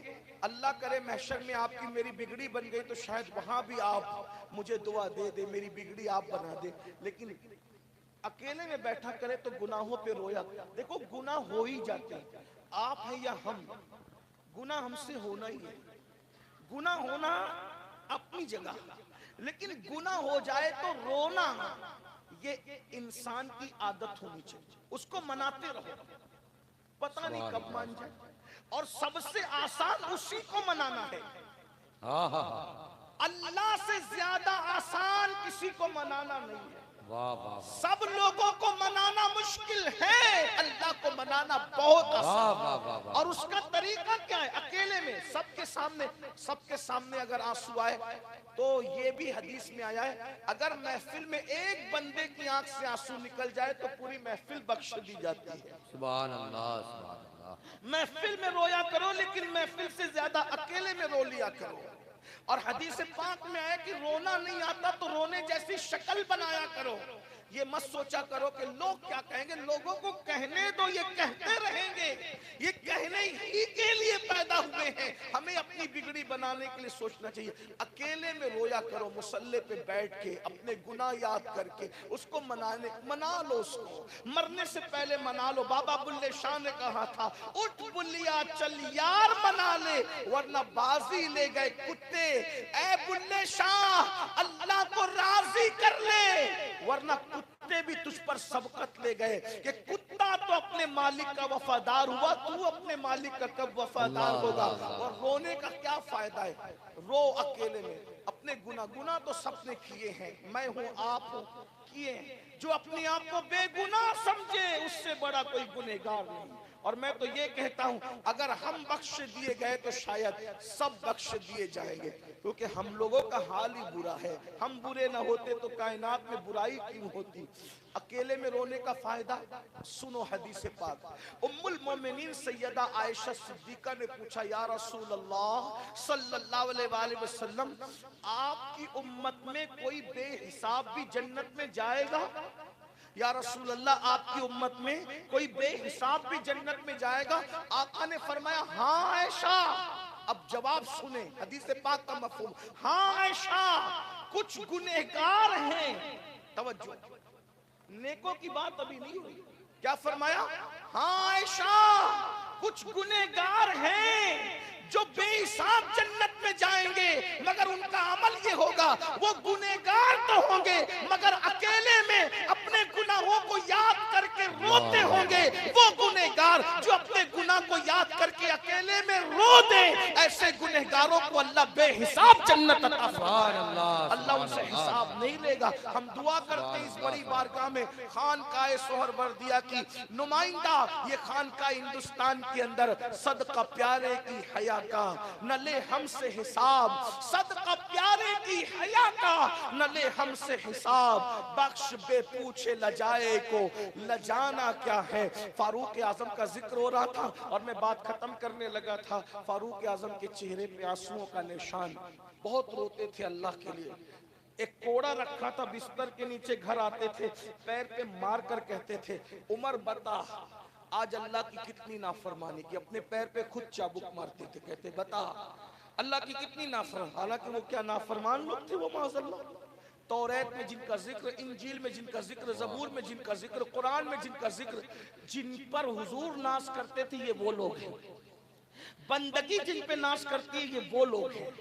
अल्लाह करे महशर में आपकी मेरी बिगड़ी बन गई तो शायद वहां भी आप मुझे दुआ दे दे, मेरी बिगड़ी आप बना दे। लेकिन अकेले में बैठा करे तो गुनाहों पे रोया। देखो गुनाह हो ही जाते हैं, आप हैं या हम, गुनाह हमसे होना ही है। गुनाह होना अपनी जगह, लेकिन गुनाह हो जाए तो रोना ये इंसान की आदत होनी चाहिए। उसको मनाते रहो, पता नहीं कब मान जाए। और सबसे आसान उसी को मनाना है। अल्लाह से ज्यादा आसान किसी को मनाना नहीं है। वाह वाह, सब लोगों को मनाना मुश्किल है, अल्लाह को मनाना बहुत आसान। और उसका तरीका क्या है, अकेले में, सबके सामने अगर आंसू आए तो ये भी हदीस में आया है, अगर महफिल में एक बंदे की आंख से आंसू निकल जाए तो पूरी महफिल बख्श दी जाती है। सुभान अल्लाह, सुभान अल्लाह। महफिल में रोया करो, लेकिन महफिल से ज्यादा अकेले में रो लिया करो। और हदीस पाक में आया कि रोना नहीं आता तो रोने जैसी शक्ल बनाया करो। ये मत सोचा करो कि लोग क्या कहेंगे, लोगों को कहने दो, ये कहते रहेंगे, ये कहने ही के लिए पैदा हुए हैं। हमें अपनी बिगड़ी बनाने के लिए सोचना चाहिए। अकेले में रोया करो, मुसल्ले पे बैठ के अपने गुनाह याद करके उसको मना लो, उसको मरने से पहले मना लो। बाबा बुल्ले शाह ने कहा था, उठ बुल्लिया चल यार मना ले, वरना बाजी ले गए कुत्ते। ऐ बुल्ले शाह अल्लाह को राजी कर ले, वरना कुत्ते भी तुझ पर सबकत ले गए। कि कुत्ता तो अपने मालिक का वफादार हुआ, तू अपने मालिक का कब वफादार होगा। और रोने का क्या फायदा है, रो अकेले में अपने गुनाह तो सबने किए हैं, मैं हूं आप हूं, किए हैं। जो अपने आप को बेगुनाह समझे उससे बड़ा कोई गुनहगार नहीं। और मैं तो ये कहता हूं, अगर हम बख्श दिए गए तो शायद सब बख्श दिए जाएंगे, क्योंकि हम लोगों का हाल ही बुरा है। हम बुरे ना होते तो कायनात में बुराई क्यों होती। अकेले में रोने का फायदा सुनो, हदीस पाक उम्मुल मोमिनीन सैयदा आयशा सिद्दीका ने पूछा, या रसूल अल्लाह सल्लल्लाहु अलैहि वसल्लम, आपकी उम्मत में कोई बेहिसाब भी जन्नत में जाएगा? या रसूल अल्लाह, आपकी उम्मत में कोई बेहिसाब भी जन्नत में जाएगा? आका ने फरमाया, हाँ आयशा। अब जवाब सुने, हदीस पाक का मफहूम। हाँ आयशा, कुछ गुनहगार हैं, तवज्जो, नेकों की बात अभी नहीं हुई। क्या फरमाया? हाँ आयशा, कुछ गुनहगार हैं जो बेहिसाब जन्नत में जाएंगे, मगर उनका अमल ये होगा, वो गुनहगार तो होंगे मगर अकेले में अपने गुनाहों को याद करके रोते होंगे। वो गुनहगार जो अपने गुनाह को याद करके अकेले में रो दे, ऐसे गुनहगारों को अल्लाह बेहिसाब जन्नत अता फरमाएगा। अल्लाह उनसे हिसाब नहीं लेगा। हम दुआ करते हैं इस बड़ी बारगाह में खानकाए सोहरवर्दिया की नुमाइंदा, ये खानकाह हिंदुस्तान के अंदर, सदका प्यारे की हया का न ले हमसे हिसाब, सदका प्यारे की हया का न ले हमसे हिसाब, बख्श बे पूछे लजाए को लजाना क्या है। फारूक आजम का जिक्र हो रहा था और मैं बात खत्म करने लगा था। फारूक आजम के चेहरे पे आंसुओं का निशान, बहुत रोते थे अल्लाह के लिए। एक कोड़ा रखा था बिस्तर के नीचे, घर आते थे पैर पे मार कर कहते थे, उमर बता आज अल्लाह की कितनी नाफरमानी की, अपने पैर पे खुद चाबुक मारते थे, कहते बता अल्लाह की कितनी नाफरमान। हालांकि वो क्या नाफरमान लोग थे वो माज़अल्लाह। तौरात में जिनका जिक्र, इंजील में जिनका जिक्र, ज़बूर में जिनका जिक्र, कुरान में जिनका जिक्र, जिन पर हुजूर नाश करते थे ये वो लोग हैं। बंदगी जिन पे नाश करती है ये वो लोग हैं।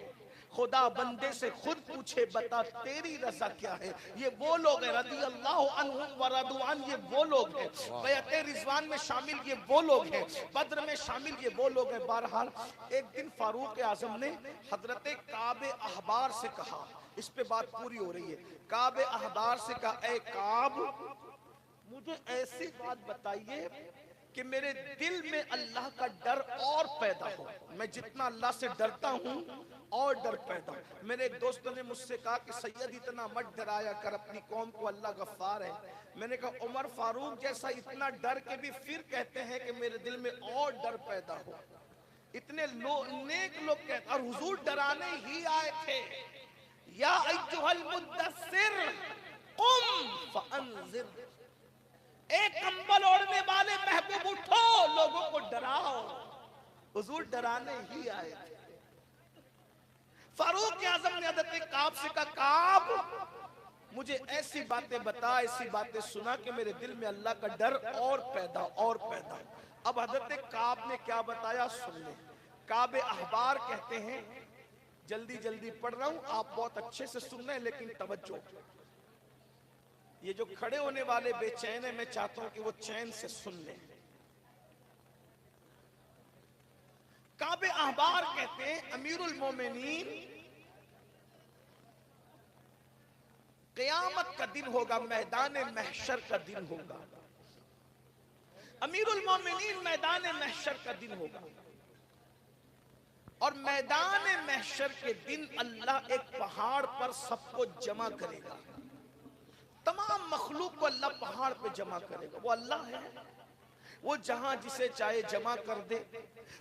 खुदा बंदे से खुद पूछे बता तेरी रजा क्या है, ये वो लोग हैं। रदी अल्लाह अन्हुम व रदू अन, ये वो लोग हैं। बैअते रिज़वान में शामिल ये वो लोग हैं, बद्र में शामिल ये वो लोग हैं। बहरहाल एक दिन फारूक आजम ने हजरत काब अहबार से कहा, इस पे बात पूरी हो रही है। काब अहबार से कहा, ए काब मुझे ऐसी बात बताइए कि मेरे दिल में अल्लाह का डर और पैदा हो। मैं जितना अल्लाह से डरता हूँ और डर पैदा। मेरे एक दोस्त ने मुझसे कहा कि सैयद इतना मत डराया कर अपनी कौम को, अल्लाह गफ्फार है। मैंने कहा उमर फारूक जैसा इतना डर के भी फिर कहते हैं कि मेरे दिल में और डर पैदा हो। इतने नेक लोग कहते, और हुजूर डराने ही आए थे। या अय्युहल मुद्दस्सिर कुम फअंज़िर, एक कंबल ओढ़ने वाले महबूब उठो, लोगों को डराओ। हुजूर डराने ही आए थे। फारूक आजम ने हज़रत काब से कहा, काब मुझे ऐसी बातें बता, ऐसी बातें सुना कि मेरे दिल में अल्लाह का डर और पैदा और पैदा। अब हज़रत काब ने क्या बताया सुन ले। काब अहबार कहते हैं, जल्दी जल्दी पढ़ रहा हूं, आप बहुत अच्छे से सुन रहे हैं लेकिन तवज्जो। ये जो खड़े होने वाले बेचैन है, मैं चाहता हूं कि वो चैन से सुन लें। काबे अहबार कहते हैं, अमीरुल मोमिनीन क़यामत का दिन होगा, मैदान महशर का दिन होगा। अमीरुल मोमिनीन मैदान महशर का दिन होगा, और मैदान महशर के दिन अल्लाह एक पहाड़ पर सबको जमा करेगा। तमाम मखलूक को अल्लाह पहाड़ पे जमा करेगा। वो अल्लाह है, वो जहां जिसे चाहे जमा कर दे।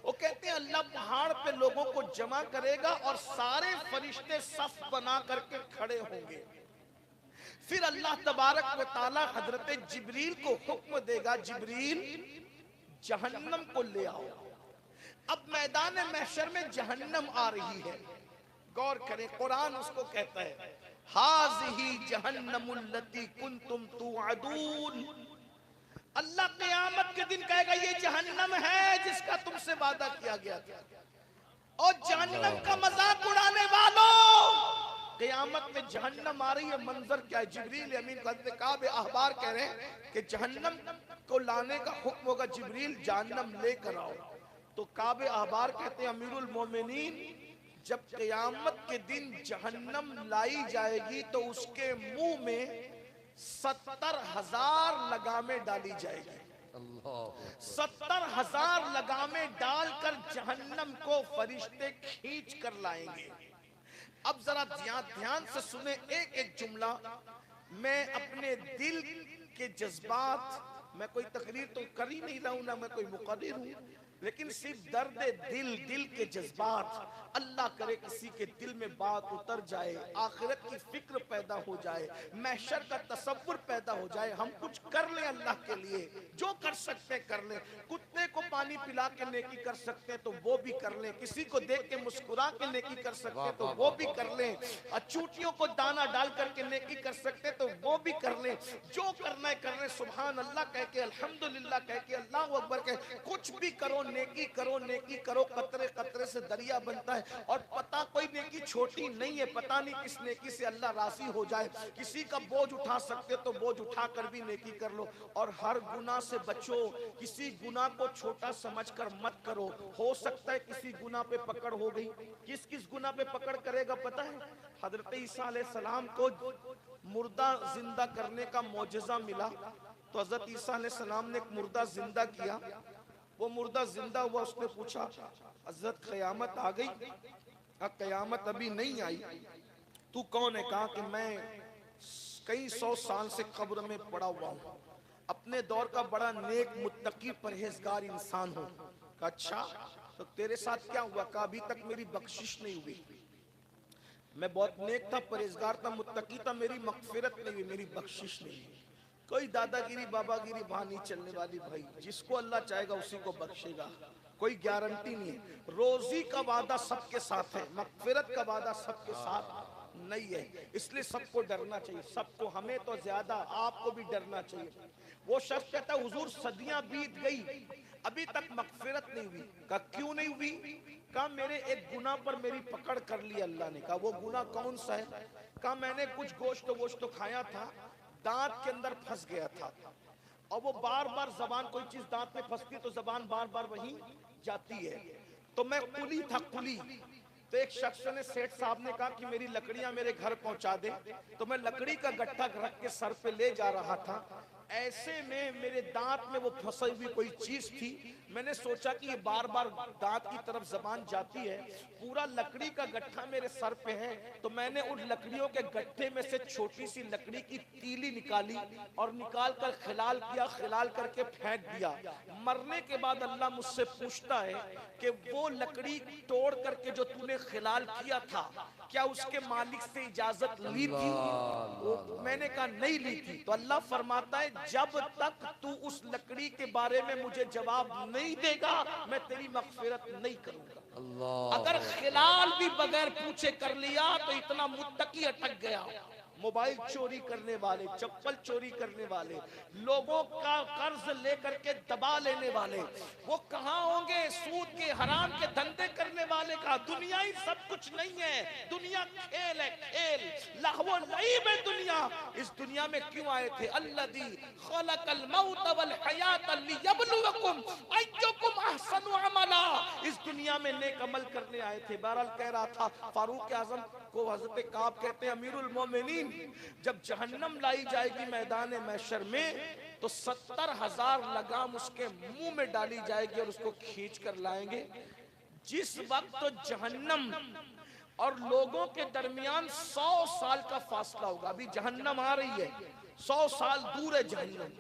वो कहते हैं अल्लाह पहाड़ पे लोगों को जमा करेगा और सारे फरिश्ते सफ बना करके खड़े होंगे। फिर अल्लाह तबारक व तआला हजरत जिब्रील को हुक्म देगा, जिब्रील जहन्नम को ले आओ। अब मैदान महशर में जहन्नम आ रही है। गौर करें, कुरान उसको कहता है, हाज़िही जहन्नमुल्लती कुंतुम तुअदून। अल्लाह क़यामत के दिन कहेगा ये जहन्नम है जिसका तुमसे वादा किया गया था। और जहन्नम का मजाक उड़ाने वालों, क़यामत में जहन्नम आ रही है, मंजर क्या है। जिब्रील अमीन काब अहबार कह रहे हैं कि जहन्नम को लाने का हुक्म होगा, जिब्रील जहन्नम लेकर आओ। तो काब अहबार कहते हैं, अमीरुल मोमिनीन जब क़यामत के दिन जहन्नम लाई जाएगी तो उसके मुंह में 70,000 लगामें डाली जाएगी। 70,000 लगामें डालकर जहन्नम को फरिश्ते खींच कर लाएंगे। अब जरा ध्यान से सुने एक एक जुमला। मैं अपने दिल के जज्बात, मैं कोई तकरीर तो कर ही नहीं रहा हूं, ना मैं कोई मुक़र्रिर हूं, लेकिन सिर्फ दर्द दिल के जज्बात। अल्लाह करे किसी के दिल में बात उतर जाए, आखिरत की फिक्र पैदा हो जाए, महशर का तसव्वुर पैदा हो जाए। हम कुछ कर लें अल्लाह के लिए, जो कर सकते कर लें। कुत्ते को पानी पिला के नेकी कर सकते हैं तो वो भी कर लें। किसी को देख के मुस्कुरा के नेकी कर सकते हैं तो वो भी कर लें। चूटियों को दाना डाल करके नेकी कर सकते हैं तो वो भी कर लें। जो करना है कर लें। सुभान अल्लाह कह के, अल्हम्दुलिल्लाह कह के, अल्लाहु अकबर कह, कुछ भी करो, नेकी करो, नेकी करो। कतरे कतरे से दरिया बनता है। और पता कोई नेकी छोटी नहीं है, पता नहीं किस नेकी से अल्लाह राजी हो जाए। किसी का बोझ उठा सकते तो बोझ उठा कर भी नेकी कर लो। और हर गुनाह से बचो, किसी गुनाह को छोटा समझकर मत करो। हो सकता है किसी गुनाह पे पकड़ हो गई। किस किस गुनाह पे पकड़ करेगा पता है? हजरत ईसा अलैहिस्सलाम को मुर्दा जिंदा करने का मौजज़ा मिला तो हजरत ईसा अलैहिस्सलाम ने एक मुर्दा जिंदा किया। वो मुर्दा जिंदा हुआ, उसने पूछा हजरत क़यामत आ गई? क़यामत अभी नहीं आई। तू कौन है? कहा कि मैं कई 100 साल से कब्र में पड़ा हुआ हूँ, अपने दौर का बड़ा नेक मुत्तकी परहेजगार इंसान हूँ। कहा अच्छा, तो तेरे साथ क्या हुआ? कहा अभी तक मेरी बख्शिश नहीं हुई। मैं बहुत नेक था, परहेजगार था, मुत्तकी था, मेरी मग़फ़िरत नहीं हुई, मेरी बख्शिश नहीं हुई। कोई दादागिरी बाबागिरी वहां नहीं चलने वाली भाई। जिसको अल्लाह चाहेगा उसी को बख्शेगा, कोई गारंटी नहीं है। रोजी का वादा सबके साथ है, मगफिरत का वादा सबके साथ नहीं है। इसलिए सबको डरना चाहिए, सबको, हमें तो ज्यादा, आपको भी डरना चाहिए। वो शख्स कहता है हुजूर सदियां बीत गई अभी तक मगफिरत नहीं हुई। कहा क्यों नहीं हुई? कहा मेरे एक गुनाह पर मेरी पकड़ कर ली अल्लाह ने। कहा वो गुनाह कौन सा है? कहा मैंने कुछ गोश्त खाया था, दांत के अंदर फंस गया था, और वो बार बार जबान, कोई चीज दांत में फंसती तो जबान बार बार वहीं जाती है। तो मैं कुली था, कुली। तो एक शख्स ने, सेठ साहब ने कहा कि मेरी लकड़ियां मेरे घर पहुंचा दे। तो मैं लकड़ी का गट्ठा रख के सर पे ले जा रहा था। ऐसे में मेरे दांत में वो फंसी हुई कोई चीज थी। मैंने सोचा कि ये बार बार दांत की तरफ जबान जाती है, पूरा लकड़ी का गट्ठा मेरे सर पे है। तो मैंने उन लकड़ियों के गट्ठे में से छोटी सी लकड़ी की तीली निकाली और निकाल कर खिलाल किया, खिलाल करके फेंक दिया। मरने के बाद अल्लाह मुझसे पूछता है कि वो लकड़ी तोड़ करके जो तूने खिलाल किया था, क्या उसके मालिक से इजाजत ली थी? मैंने कहा नहीं ली थी। तो अल्लाह फरमाता है जब तक तू उस लकड़ी के बारे में मुझे जवाब नहीं देगा मैं तेरी मगफिरत नहीं करूंगा। अगर खिलाल भी बगैर पूछे कर लिया तो इतना मुत्तकी अटक गया। मोबाइल चोरी करने वाले, चप्पल चोरी करने वाले, लोगों का कर्ज लेकर के दबा लेने वाले, वो कहाँ होंगे? सूद के, हराम के धंधे करने वाले का। दुनिया ही सब कुछ नहीं है, दुनिया खेल है, खेल, लहवो लईब है दुनिया। इस दुनिया में क्यों आए थे? अल्लज़ी खलक़ल मौत वल हयात लियब्लुवकुम अय्युकुम अहसनु अमला। इस दुनिया में नेक अमल करने आए थे। बहरहाल कह रहा था, फारूक आजम को हजरत काब कहते हैं अमीरुल मोमिनीन, जब जहन्नम लाई जाएगी मैदान महशर में तो 70,000 लगाम उसके मुंह में डाली जाएगी और उसको खींच कर लाएंगे। जिस वक्त तो जहन्नम और लोगों के दरमियान 100 साल का फासला होगा। अभी जहन्नम आ रही है, 100 साल दूर है जहन्नम।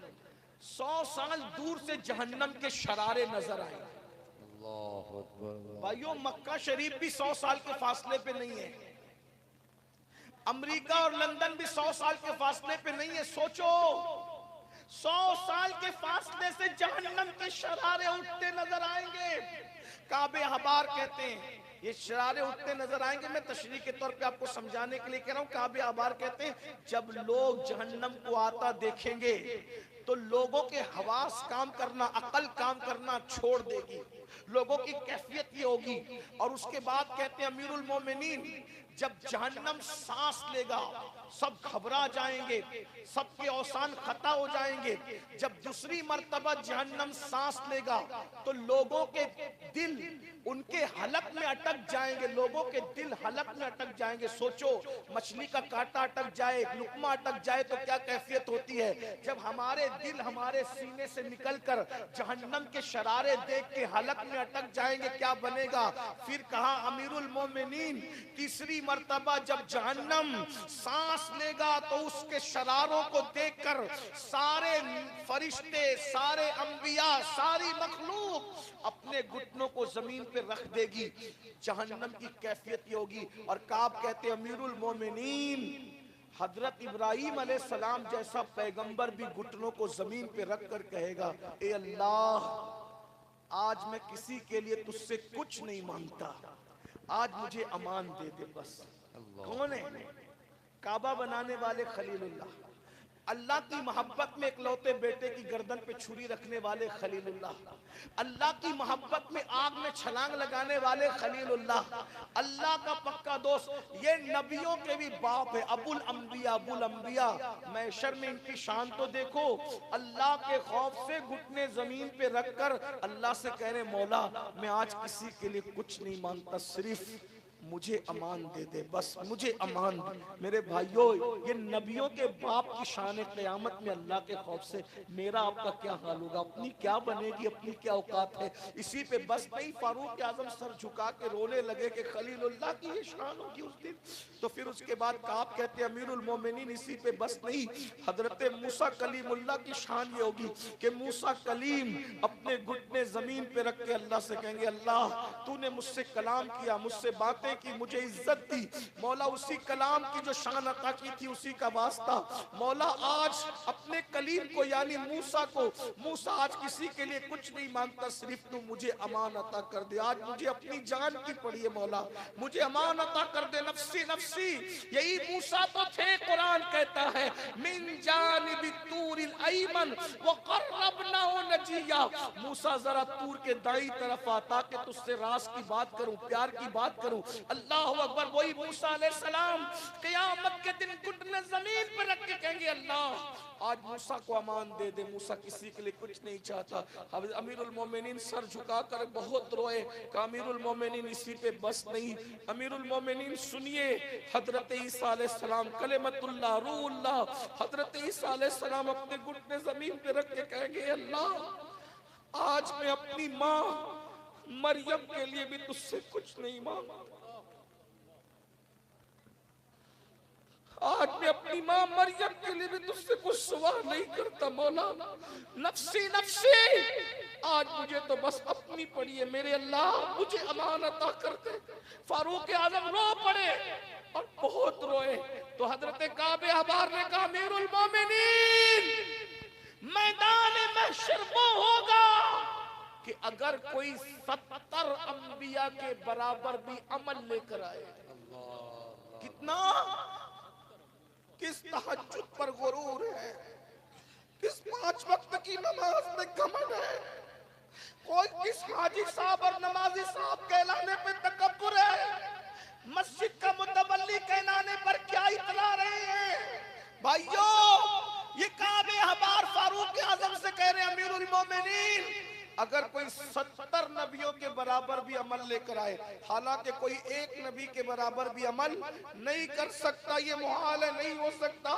100 साल दूर से जहन्नम के शरारे नजर आए। भाइयों मक्का शरीफ भी 100 साल के फासले पे नहीं है, अमेरिका और लंदन भी 100 साल के फासले पे नहीं है। सोचो 100 साल के फासले से जहन्नम के शरारे उठते नजर आएंगे। काबे हबार कहते हैं ये शरारे उठते नजर आएंगे। मैं तशरीह के तौर पे आपको समझाने के लिए कह रहा हूँ। काबे हबार कहते हैं जब लोग जहन्नम को आता देखेंगे तो लोगों के हवास काम करना, अकल काम करना छोड़ देगी, लोगों की कैफियत ये होगी। और उसके बाद कहते हैं अमीरुल मोमिनीन जब जहन्नम सांस लेगा सब घबरा जाएंगे, सबके औसान खता हो जाएंगे। जब दूसरी मर्तबा जहन्नम सांस लेगा तो लोगों के दिल उनके हलक में अटक जाएंगे, लोगों के दिल हलक में अटक जाएंगे। सोचो मछली का कांटा अटक जाए, लुकमा अटक जाए तो क्या कैफियत होती है। जब हमारे दिल हमारे सीने से निकलकर जहन्नम के शरारे देख के हलक में अटक जाएंगे क्या बनेगा। फिर कहा अमीरुल मोमिनीन तीसरी मर्तबा जब जहन्नम सांस लेगा तो उसके शरारों को देखकर सारे फरिश्ते, सारे अंबिया, सारी मखलूक अपने घुटनों को जमीन पे रख देगी। जहन्नम की कैफियत ये होगी। और काब कहते अमीरुल मोमिनीन हजरत इब्राहिम अलैहिस्सलाम जैसा पैगंबर भी घुटनों को जमीन पे रख कर कहेगा ए अल्लाह आज मैं किसी के लिए तुझसे कुछ नहीं मांगता, आज मुझे अमान दे दे बस। कौन है? काबा बनाने वाले खलीलुल्लाह, अल्लाह की मोहब्बत में इकलौते बेटे की गर्दन पे छुरी रखने वाले खलीलुल्लाह, अल्लाह की मोहब्बत में आग में छलांग लगाने वाले खलीलुल्लाह, अल्लाह का पक्का दोस्त। ये नबियों के भी बाप है, अबुल अंबिया, अबुल अंबिया। महशर में इनकी शान तो देखो, अल्लाह के खौफ से घुटने जमीन पे रखकर अल्लाह से कह रहे मौला मैं आज किसी के लिए कुछ नहीं मांगता, सिर्फ मुझे अमान दे दे बस, मुझे अमान दे। मेरे भाइयों ये नबियों के बाप की शान क़यामत में अल्लाह के खौफ से मेरा आपका क्या हाल होगा, अपनी क्या बनेगी, अपनी क्या औकात है। इसी पे बस नहीं फारूक आजम सर झुका के रोने लगे कि खलीलुल्लाह की ये शान होगी उस दिन। तो फिर उसके बाद काब कहते अमीरुल मोमिनीन इसी पे बस नहीं, हजरत मूसा कलीमुल्लाह की शान ये होगी कि मूसा कलीम अपने घुटने जमीन पे रख के अल्लाह से कहेंगे अल्लाह तूने मुझसे कलाम किया, मुझसे बातें बातें की, मुझे इज्जत दी। मौला उसी कलाम की जो शान अता की थी उसी का वास्ता मौला आज अपने कलीम को यानी मूसा को, मूसा आज किसी के लिए कुछ नहीं मांगता, सिर्फ तू मुझे अमान अता कर दे। आज मुझे अपनी जान की पड़ी है मौला, मुझे अमान अता कर दे। नफ्सी नफ्सी यही मूसा तो थे। कुरान कहता है मिन जानिबि तूरिल अयमन व क़र्रबनाहु नजिया। मूसा जरा तूर के दाईं तरफ आ ताकि तुझसे राज की बात करूं, प्यार की बात करूं। अल्लाह अकबर। वही मूसा अलैहिस्सलाम क़यामत के दिन घुटने जमीन पर रख के कहेंगे अल्लाह आज मूसा को अमान दे दे। मूसा किसी के लिए कुछ नहीं चाहता। अमीरुल मोमिनीन सर झुकाकर बहुत रोए कि अमीरुल मोमिनीन इसी पे बस नहीं। अमीरुल मोमिनीन सुनिए, हजरत ईसा अलैहिस्सलाम कलिमतुल्लाह रूहुल्लाह, हजरत ईसा अलैहिस्सलाम अपने घुटने जमीन पे रख के कहेंगे अल्लाह आज मैं अपनी माँ मरियम के लिए भी तुझसे कुछ नहीं मांगता। आज मैं अपनी माँ मरियम के लिए भी तुझसे कुछ सवाल नहीं करता मौला। नफ्सी नफ्सी आज मुझे तो बस अपनी पड़ी है। मेरे अल्लाह मुझे अमान अता कर दे। फारूक आजम रो पड़े और बहुत रोए। तो हजरत काबे अहबार ने कहा अमीरुल मोमिनीन मैदान महशर वो होगा कि अगर कोई 70 अंबिया के बराबर भी अमल लेकर आए। कितना किस तहज्जुद पर गुरूर है, किस 5 वक्त की नमाज में घमंड है, कोई किस हाजी साहब और नमाजी साहब कहलाने पे तकब्बुर है, मस्जिद का मुतवल्ली कहलाने पर क्या इतला रहे हैं। भाइयों ये काबे अहबार फारूक आजम से कह रहे हैं अमीरुल मोमिनीन अगर कोई 70 नबियों के बराबर भी अमल लेकर आए, हालांकि कोई एक नबी के बराबर भी अमल नहीं कर सकता, ये मुहाल है, नहीं हो सकता।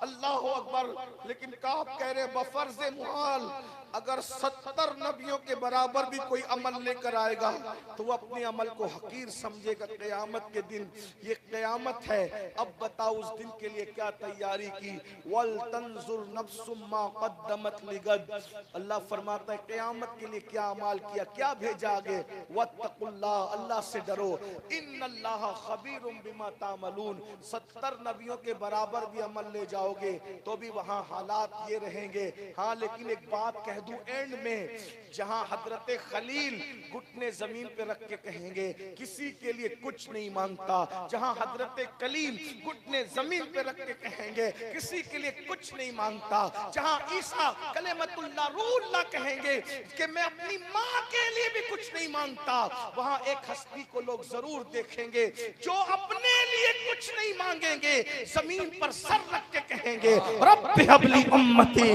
अल्लाह अकबर। लेकिन काब कह रहे बफर्ज़े मुहाल अगर 70 नबियों के बराबर भी कोई अमल लेकर आएगा तो वो अपने अमल को हकीर समझेगा क़यामत के दिन। ये क़यामत है। अब बताओ उस दिन के लिए क्या तैयारी की। वल तंजुर नफ्सुम मा क़द्दमत लिगद। अल्लाह फरमाता है क़यामत के लिए क्या अमाल किया, क्या भेजा आगे। वत्तकुल्लाह अल्लाह से डरो। इन्नल्लाह खबीरुम बिमा तामलून। 70 नबियों के बराबर भी अमल ले जाओगे तो भी वहाँ हालात ये रहेंगे। हाँ लेकिन एक बात कह दूं एंड में, जहां हजरत खलील घुटने जमीन पे रख के कहेंगे किसी के लिए कुछ नहीं मांगता, जहां हजरत कलीम घुटने जमीन पे रख के कहेंगे किसी के लिए कुछ नहीं मांगता, जहां ईसा कलिमतुल्लाह रूहुल्लाह कहेंगे कि मैं अपनी माँ के लिए भी कुछ नहीं मांगता, वहां एक हस्ती को लोग जरूर देखेंगे जो अपने लिए कुछ नहीं मांगेंगे, जमीन पर सर रख के कहेंगे rabbi humbly उम्मती,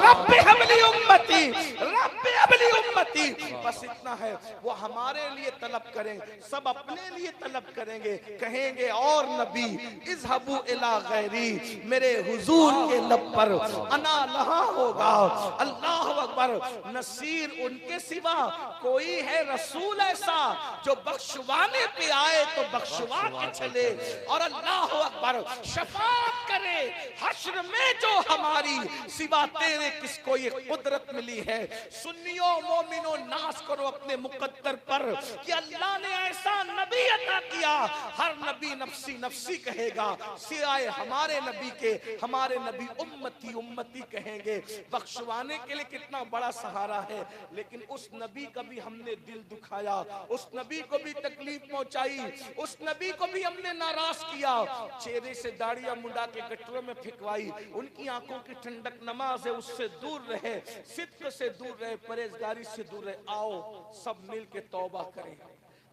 rabbi humbly उम्मती, rabbi humbly उम्मती। बस इतना है। वो हमारे लिए तलब करें, सब अपने लिए तलब करेंगे, कहेंगे और नबी इज़हबू इला गैरी, मेरे हुजूर के लब पर अना लहा होगा। अल्लाह अकबर। नसीर उनके सिवा कोई है रसूल ऐसा जो बख्शवाने पे आए तो बख्शवा के चले, और अल्लाह अकबर शफाअत करे हश्र में जो हमारी सिवा तेरे किसको ये कुदरत मिली है। सुन्नियों मोमिनों नाज करो अपने मुकद्दर पर कि अल्लाह ने ऐसा नबी अता किया, हर नबी नफ्सी नफ्सी कहेगा सिवाय हमारे नबी के। हमारे नबी उम्मती उम्मती कहेंगे। बख्शवाने के लिए कितना बड़ा सहारा है, लेकिन उस नबी का भी हमने दिल दुखाया, उस नबी को भी तकलीफ पहुंचाई, उस नबी को भी हमने नाराज किया, चेहरे से दाढ़ियां मुंडा के गटरों में फिकवाई। उनकी आंखों की ठंडक नमाज है उससे दूर रहे, सिद्क से दूर रहे, परहेजगारी से दूर रहे। आओ सब मिल के तौबा करें,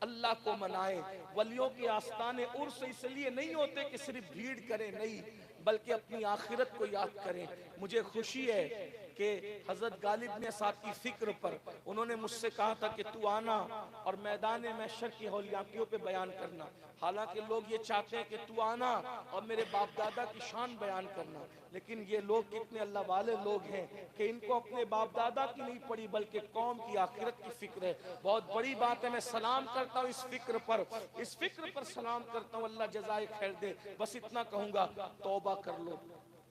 अल्लाह को मनाएं। वलियों के आस्ताने उर्स इसलिए नहीं होते कि सिर्फ भीड़ करें, नहीं, बल्कि अपनी आखिरत को याद करें। मुझे खुशी है कि हजरत गालिब ने साहब की फिक्र पर उन्होंने मुझसे कहा था कि तू आना और मैदान महशर की हौलियाकियों पे बयान करना। हालांकि लोग ये चाहते हैं कि तू आना और मेरे बाप दादा की शान बयान करना, लेकिन ये लोग कितने अल्लाह वाले लोग हैं कि इनको अपने बाप दादा की नहीं पड़ी बल्कि कौम की आखिरत की फिक्र है। बहुत बड़ी बात है। मैं सलाम करता हूँ इस फिक्र पर सलाम करता हूँ। अल्लाह जज़ाए खैर दे। बस इतना कहूँगा, तौबा कर लो,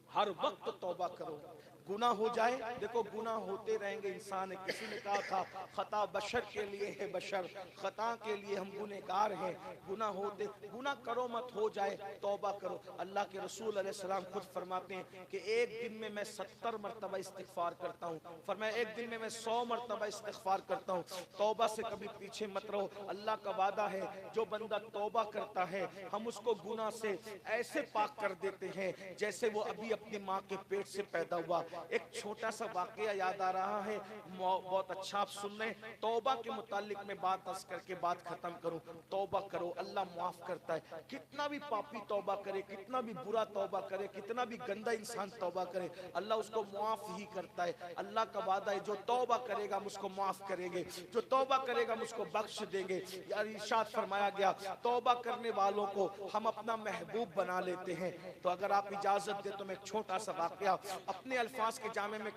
हर वक्त तौबा करो। गुनाह हो जाए, देखो गुनाह होते रहेंगे, इंसान है। किसी ने कहा था खता बशर के लिए है, बशर खता के लिए हम गुनहगार हैं। गुनाह होते, गुनाह करो मत, हो जाए तौबा करो। अल्लाह के रसूल अलैहिस्सलाम खुद फरमाते हैं कि एक दिन में मैं 70 मरतबा इस्तिगफार करता हूँ। फरमाया एक दिन में मैं 100 मरतबा इस्तिगफार करता हूँ। तौबा से कभी पीछे मत रहो। अल्लाह का वादा है जो बंदा तौबा करता है हम उसको गुनाह से ऐसे पाक कर देते हैं जैसे वो अभी अपनी माँ के पेट से पैदा हुआ। एक छोटा सा वाकया याद आ रहा है, बहुत अच्छा आप सुन रहे हैं। तौबा के मुतालिक में बात अर्ज करके बात खत्म करूं। तौबा करो, अल्लाह माफ करता है। कितना भी पापी तौबा करे, कितना भी बुरा तौबा करे, कितना भी गंदा इंसान तौबा करे, अल्लाह उसको माफ ही करता है। अल्लाह का वादा है जो तौबा करेगा हम उसको माफ करेंगे, जो तौबा करेगा हम उसको बख्श देंगे। यार इरशाद फरमाया गया तौबा करने वालों को हम अपना महबूब बना लेते हैं। तो अगर आप इजाजत दे तो मैं छोटा सा वाकया अपने अल्फाज के जामे में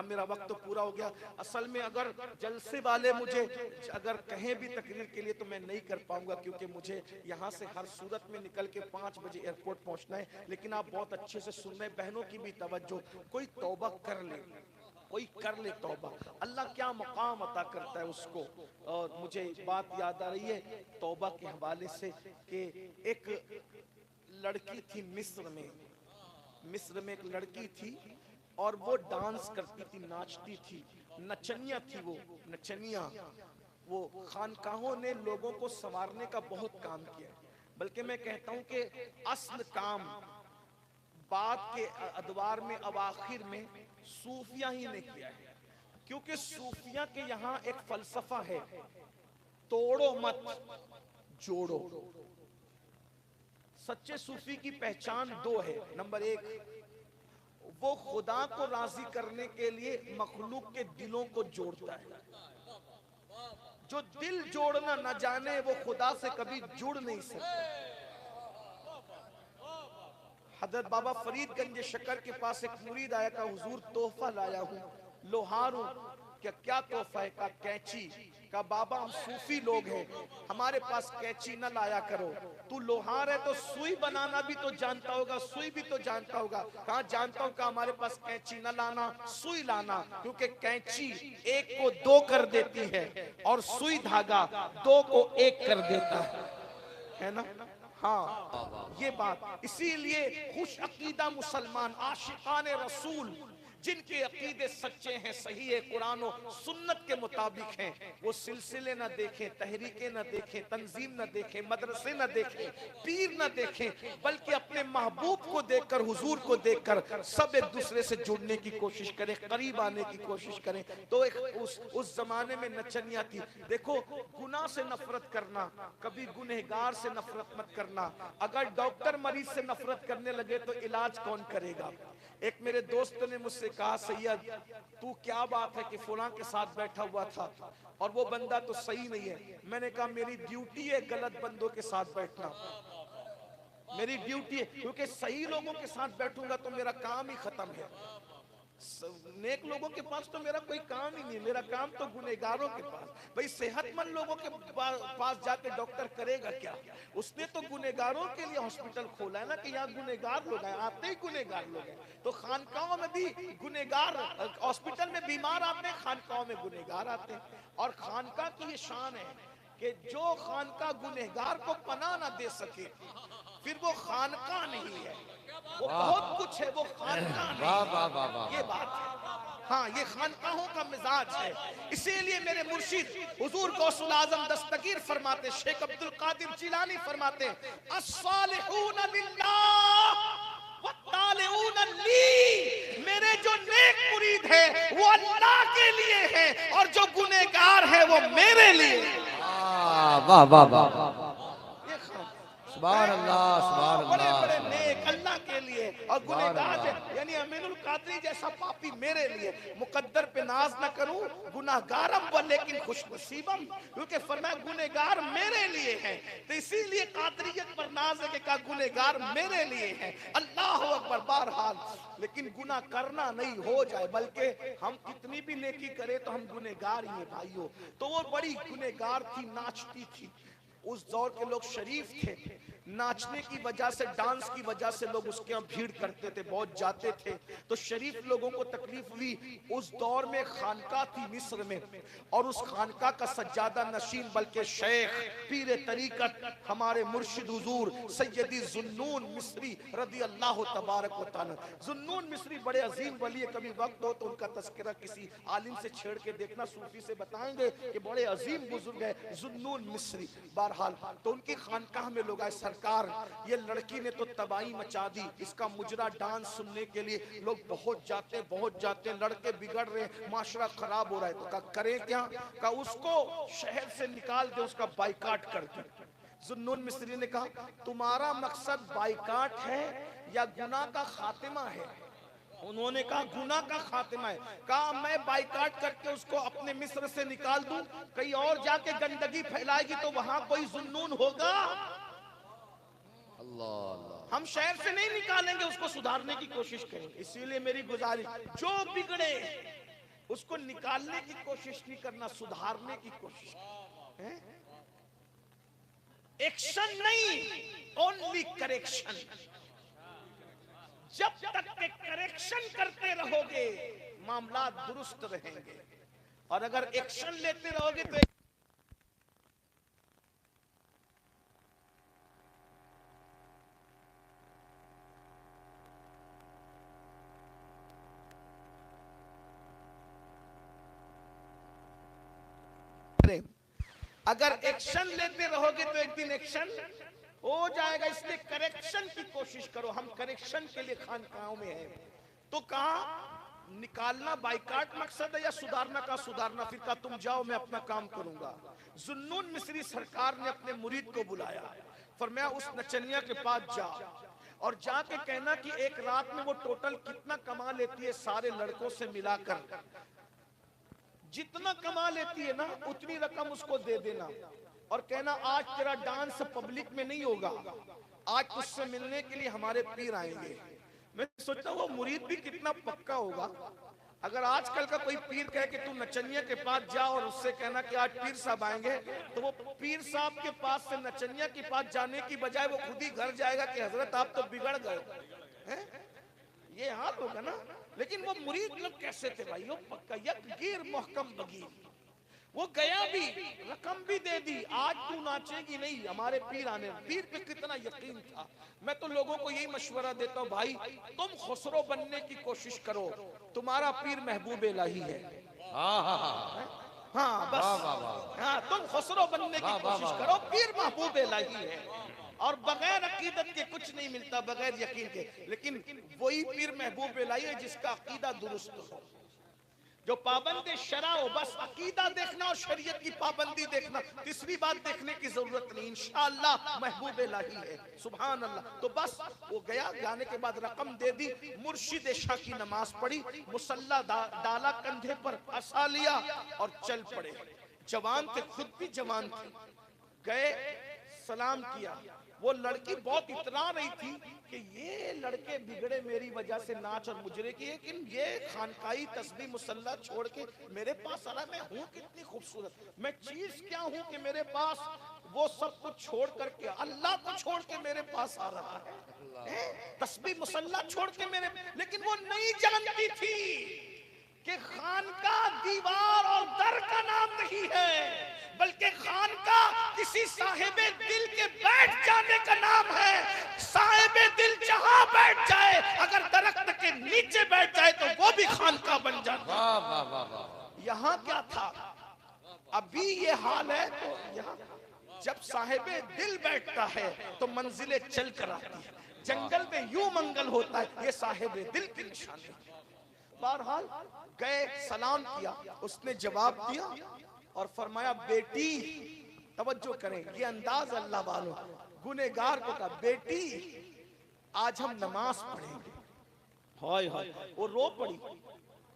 मेरा वक्त तो पूरा हो गया। असल में अगर जलसे वाले मुझे अगर कहें भी तकरीर के लिए तो मैं नहीं कर पाऊंगा, क्योंकि मुझे यहाँ से हर सूरत में निकल के 5 बजे एयरपोर्ट पहुँचना है। लेकिन आप बहुत अच्छे से सुन रहे, बहनों की भी तवज्जो, कोई तौबा कर ले, कोई कर ले तौबा, अल्लाह क्या मकाम अता करता है उसको। और मुझे बात याद आ रही है तौबा के हवाले से कि एक लड़की थी मिस्र में एक लड़की थी और वो डांस करती थी, नाचती थी, नचनिया थी वो नचनिया। वो खानकाहों ने लोगों को संवारने का बहुत काम किया, बल्कि मैं कहता हूं कि असल काम बाद के अदवार में अवाखिर में सूफिया ही ने किया है। क्योंकि सूफिया के यहाँ एक फलसफा है, तोड़ो मत जोड़ो। सच्चे सूफी की पहचान 2 है। नंबर 1, वो खुदा को राजी करने के लिए मखलूक के दिलों को जोड़ता है। जो दिल जोड़ना न जाने वो खुदा से कभी जुड़ नहीं सकता। हजरत बाबा फरीदगंज शक्कर के पास एक मुरीद आया था, हुजूर तोहफा लाया हूँ, लोहार हूँ। क्या तोहफा है? का कैंची। का बाबा हम सूफी लोग हैं, हमारे पास कैंची न लाया करो। तू लोहार है तो सुई बनाना भी तो जानता होगा, सुई भी तो जानता होगा। कहाँ जानता हूँ, का हमारे पास कैंची न लाना, सुई लाना, क्योंकि कैंची 1 को 2 कर देती है और सुई धागा 2 को 1 कर देता है ना। हाँ ये बात, इसीलिए खुश अकीदा मुसलमान आशिकान रसूल जिनके अकीदे सच्चे हैं, सही है, कुरान और सुन्नत के मुताबिक हैं, वो सिलसिले न देखें, तहरीकें न देखें, तंजीम न देखें, मदरसे न देखें, पीर न देखें, बल्कि अपने महबूब को देखकर, हुजूर को देखकर सब एक दूसरे से जुड़ने की कोशिश करें, करीब आने की कोशिश करें। तो एक उस जमाने में नचनिया थी। देखो गुनाह से नफरत करना, कभी गुनहगार से नफरत मत करना। अगर डॉक्टर मरीज से नफरत करने लगे तो इलाज कौन करेगा? एक मेरे दोस्त ने मुझसे कहा, सैयद तू क्या बात है कि फलां के साथ बैठा हुआ था और वो बंदा तो सही नहीं है। मैंने कहा मेरी ड्यूटी है गलत बंदों के साथ बैठना, मेरी ड्यूटी है, क्योंकि सही लोगों के साथ बैठूंगा तो मेरा काम ही खत्म है। नेक लोगों के पास तो मेरा कोई काम ही नहीं, मेरा काम तो गुनहगारों के पास। भाई सेहतमंद लोगों के पास जाके डॉक्टर करेगा क्या? उसने तो गुनहगारों के लिए हॉस्पिटल खोला है ना, कि यहाँ गुनहगार लोग हैं, आते ही गुनहगार लोग हैं। तो खानकाहों में भी गुनहगार, हॉस्पिटल में बीमार आते हैं, खानकाहों में गुनहगार आते हैं। और खानका की ये शान है कि जो खानका गुनहगार को पनाह ना दे सके फिर वो खानका नहीं है, वो बहुत कुछ है, वो खानका नहीं। ये बात है, हाँ ये खानकाहों का मिजाज है। इसीलिए मेरे मुर्शिद हुजूर गौसुल आजम दस्तगीर फरमाते, शेख अब्दुल कादिर जिलानी फरमाते, अस्सालिहून लिल्लाह वत्तालिऊन ली, मेरे जो नेक मुरीद है वो अल्लाह के लिए है और जो गुनहगार है वो मेरे लिए। वाह वाह वाह, सुभान अल्लाह, सुभान अल्लाह। बड़े बड़े नेक अल्लाह के लिए और गुनहगार यानी अमीनुल कादरी जैसा पापी मेरे लिए। मुकद्दर पे नाज न करूं, गुनाहगारम व लेकिन खुशनसीबम, क्योंकि फरमाया गुनहगार मेरे लिए हैं। तो इसीलिए कादरियत पर नाज है कि का गुनहगार मेरे लिए हैं। अल्लाह अकबर। बहरहाल लेकिन गुनाह करना नहीं हो जाए, बल्कि हम कितनी भी नेकी करें तो हम गुनहगार ही हैं भाइयों। तो वो बड़ी गुनहगार थी, नाचती थी। उस दौर के लोग शरीफ थे, नाचने की वजह से, डांस की वजह से लोग उसके यहाँ भीड़ करते थे, बहुत जाते थे। तो शरीफ लोगों को तकलीफ हुई। उस दौर में खानका थी मिस्र में, और उस खानका का सज्जादा नशीन बल्कि शेख पीर तरीकत हमारे मुर्शिद हुजूर सैयदी जुन्नून मिस्री रदी अल्लाह तबारक व तआला। जुन्नून मिस्री बड़े अजीम वली है, कभी वक्त हो तो उनका तस्करा किसी आलिम से छेड़ के देखना, सूफी से बताएंगे कि बड़े अजीम बुजुर्ग है जुन्नून मिस्री। बहरहाल तो उनकी खानकाह में लोग आए, सरकार ये लड़की ने तो तबाही मचा दी, इसका मुजरा डांस सुनने के लिए लोग बहुत जाते, लड़के बिगड़ रहे, माशरा खराब हो रहा है। तो कहा करें क्या? कहा उसको शहर से निकाल दे, उसका बाइकाट कर दे। जुन्नून मिस्री ने कहा तुम्हारा मकसद बाइकाट है या गुनाह का खातिमा है? उन्होंने कहा गुनाह का खातिमा है। कहा मैं बाइकाट करके उसको अपने मिस्र से निकाल दूं, कहीं और जाके गंदगी फैलाएगी तो वहां कोई जुन्नून होगा? अल्लाह, हम शहर से नहीं निकालेंगे, उसको सुधारने की कोशिश करेंगे। इसीलिए मेरी गुजारिश, जो बिगड़े उसको निकालने की कोशिश नहीं करना, सुधारने की कोशिश है। एक्शन नहीं, ओनली करेक्शन। जब तक के करेक्शन करते रहोगे मामला दुरुस्त रहेंगे, और अगर एक्शन लेते रहोगे तो अगर एक्शन लेते रहोगे तो एक दिन एक्शन हो जाएगा। इसलिए करेक्शन की कोशिश करो। हम करेक्शन के लिए खानकाहों में हैं। तो कहा निकालना बाइकाट मकसद है या सुधारना का सुधारना? फिर कहा तुम जाओ, मैं अपना काम करूंगा। जुन्नून मिस्री सरकार ने अपने मुरीद को बुलाया, फरमाया उस नचनिया के पास जा और जाके कहना कि एक रात में वो टोटल कितना कमा लेती है, सारे लड़कों से मिलाकर जितना कमा लेती है ना उतनी रकम उसको दे देना, और कहना आज तेरा डांस पब्लिक में नहीं होगा, आज तुझसे मिलने के लिए हमारे पीर आएंगे। मैं सोचता हूँ वो मुरीद भी कितना पक्का होगा। अगर आजकल का कोई पीर कहे कि तू नचनिया के पास जा और उससे कहना कि आज पीर साहब आएंगे, तो वो पीर साहब के पास से नचनिया के पास जाने की बजाय वो खुद ही घर जाएगा कि हजरत आप तो बिगड़ गए हैं। ये हाल होगा ना। लेकिन वो मुरीद लोग कैसे थे भाई? वो पक्का यकगीर मोहकम बगीर, वो गया भी, रकम भी दे दी, आज तू नाचेगी नहीं, हमारे पीर आने। पीर पे कितना यकीन था। मैं तो लोगों को यही मशवरा देता हूँ, भाई तुम खुसरो बनने की कोशिश करो, तुम्हारा पीर महबूब इलाही है। हाँ बस, हाँ तुम खुसरो बनने की कोशिश करो, पीर महबूब इलाही है। और बगैर अकीदत के कुछ नहीं मिलता, बगैर यकीन के। लेकिन वही पीर महबूब इलाही है जिसका अकीदा दुरुस्त हो, जो पाबंद शरा हो। बस अकीदा देखना और शरीयत की पाबंदी देखना, तीसरी बात देखने की जरूरत नहीं। इंशाअल्लाह महबूब इलाही है, सुभान अल्लाह। तो बस वो गया, जाने के बाद रकम दे दी, मुर्शिद शाह की नमाज पढ़ी, मुसल्ला डाला कंधे पर, असा लिया और चल पड़े। जवान थे, खुद भी जवान थे। गए, सलाम किया। वो लड़की बहुत इतना रही थी कि ये लड़के बिगड़े मेरी वजह से, नाच और मुजरे की, लेकिन ये खानकाई तस्बीह मुसल्ला छोड़ के मेरे पास आ रहा है। मैं हूँ कितनी खूबसूरत, मैं चीज क्या हूँ कि मेरे पास वो सब कुछ छोड़ करके, अल्लाह को छोड़ के मेरे पास आ रहा है, तस्बीह मुसल्ला छोड़ के मेरे। लेकिन वो नहीं जानती थी कि खानका दीवार और दर का नाम नहीं है, बल्कि खानका किसी साहिबे दिल के बैठ जाने का नाम है। साहिबे दिल जहां बैठ जाए, अगर दरख्त के नीचे बैठ जाए तो वो भी खानका बन जाता है। यहाँ क्या था, अभी ये हाल है। तो यहाँ जब साहिबे दिल बैठता है तो मंजिलें चल कर आती है। जंगल में यूं मंगल होता है, ये साहिबे दिल की निशानी। बहरहाल गए, सलाम किया, उसने जवाब दिया और फरमाया बेटी, तवज्जो करें, ये अंदाज अल्लाह वालों, गुनेगार को कहा बेटी आज हम नमाज पढ़ेंगे। हाय हाय, वो रो पड़ी।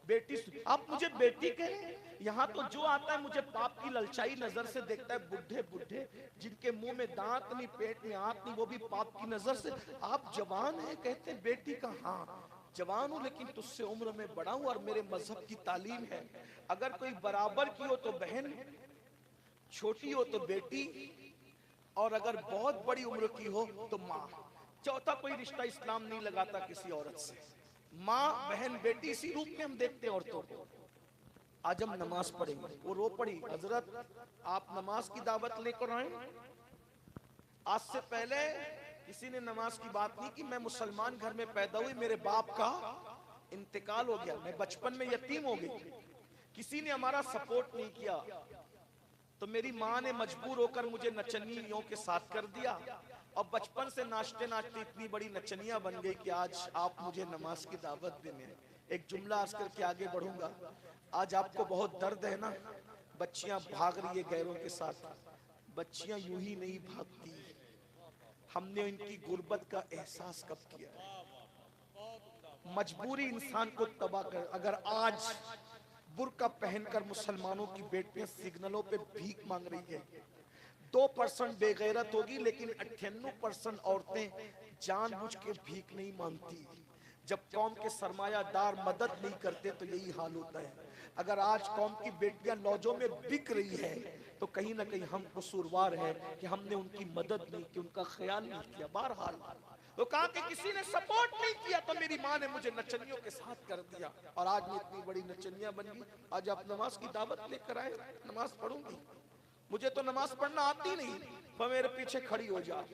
बेटी, आप मुझे बेटी कहें? यहाँ तो जो आता है मुझे पाप की ललचाई नजर से देखता है। बुढ़े बुढ़े जिनके मुंह में दांत नहीं, पेट में आंत नहीं, वो भी पाप की नजर से। आप जवान हैं, कहते हैं बेटी का? हाँ जवान हूं, लेकिन तुझसे उम्र में बड़ा हूं और मेरे मजहब की तालीम है। अगर कोई बराबर की हो तो बहन, छोटी हो तो बेटी, और अगर बहुत बड़ी उम्र की हो तो माँ। चौथा कोई रिश्ता इस्लाम नहीं लगाता किसी औरत से। माँ बहन बेटी इसी रूप में हम देखते हैं औरतों को। आज हम नमाज पढ़ेंगे, वो रो पड़ी, हजरत आप नमाज की दावत लेकर आए। आज से पहले किसी ने नमाज की बात नहीं की। मैं मुसलमान घर में पैदा हुई, मेरे बाप का इंतकाल हो गया, मैं बचपन में यतीम हो गई, किसी ने हमारा सपोर्ट नहीं किया, तो मेरी माँ ने मजबूर होकर मुझे नचनियों के साथ कर दिया। और बचपन से नाचते नाचते इतनी बड़ी नचनिया बन गई कि आज आप मुझे नमाज की दावत देने। एक जुमला आज करके आगे बढ़ूंगा। आज आपको बहुत दर्द है ना, बच्चियां भाग रही है गैरों के साथ। बच्चियां यूं ही नहीं भागती, हमने इनकी गुर्बत का एहसास कब किया। मजबूरी इंसान को तबाह कर। अगर आज बुर्का पहनकर मुसलमानों की बेटियां सिग्नलों पे भीख मांग रही है, 2% बेगैरत होगी, लेकिन 98% औरतें जानबूझ के भीख नहीं मांगती। जब कौम के सरमायादार मदद नहीं करते तो यही हाल होता है। अगर आज कौम की बेटियां लॉजों में बिक रही है तो कहीं ना कहीं हम कसूरवार हैं कि हमने उनकी मदद नहीं की, उनका ख्याल नहीं किया। बहरहाल तो कहा कि किसी ने सपोर्ट नहीं किया तो मेरी माँ ने मुझे नचनियों के साथ कर दिया, और आज मैं इतनी बड़ी नचनिया बन गई। आज आप नमाज की दावत लेकर आए, नमाज पढ़ूंगी। मुझे तो नमाज पढ़ना आती नहीं, पर मेरे पीछे खड़ी हो जा,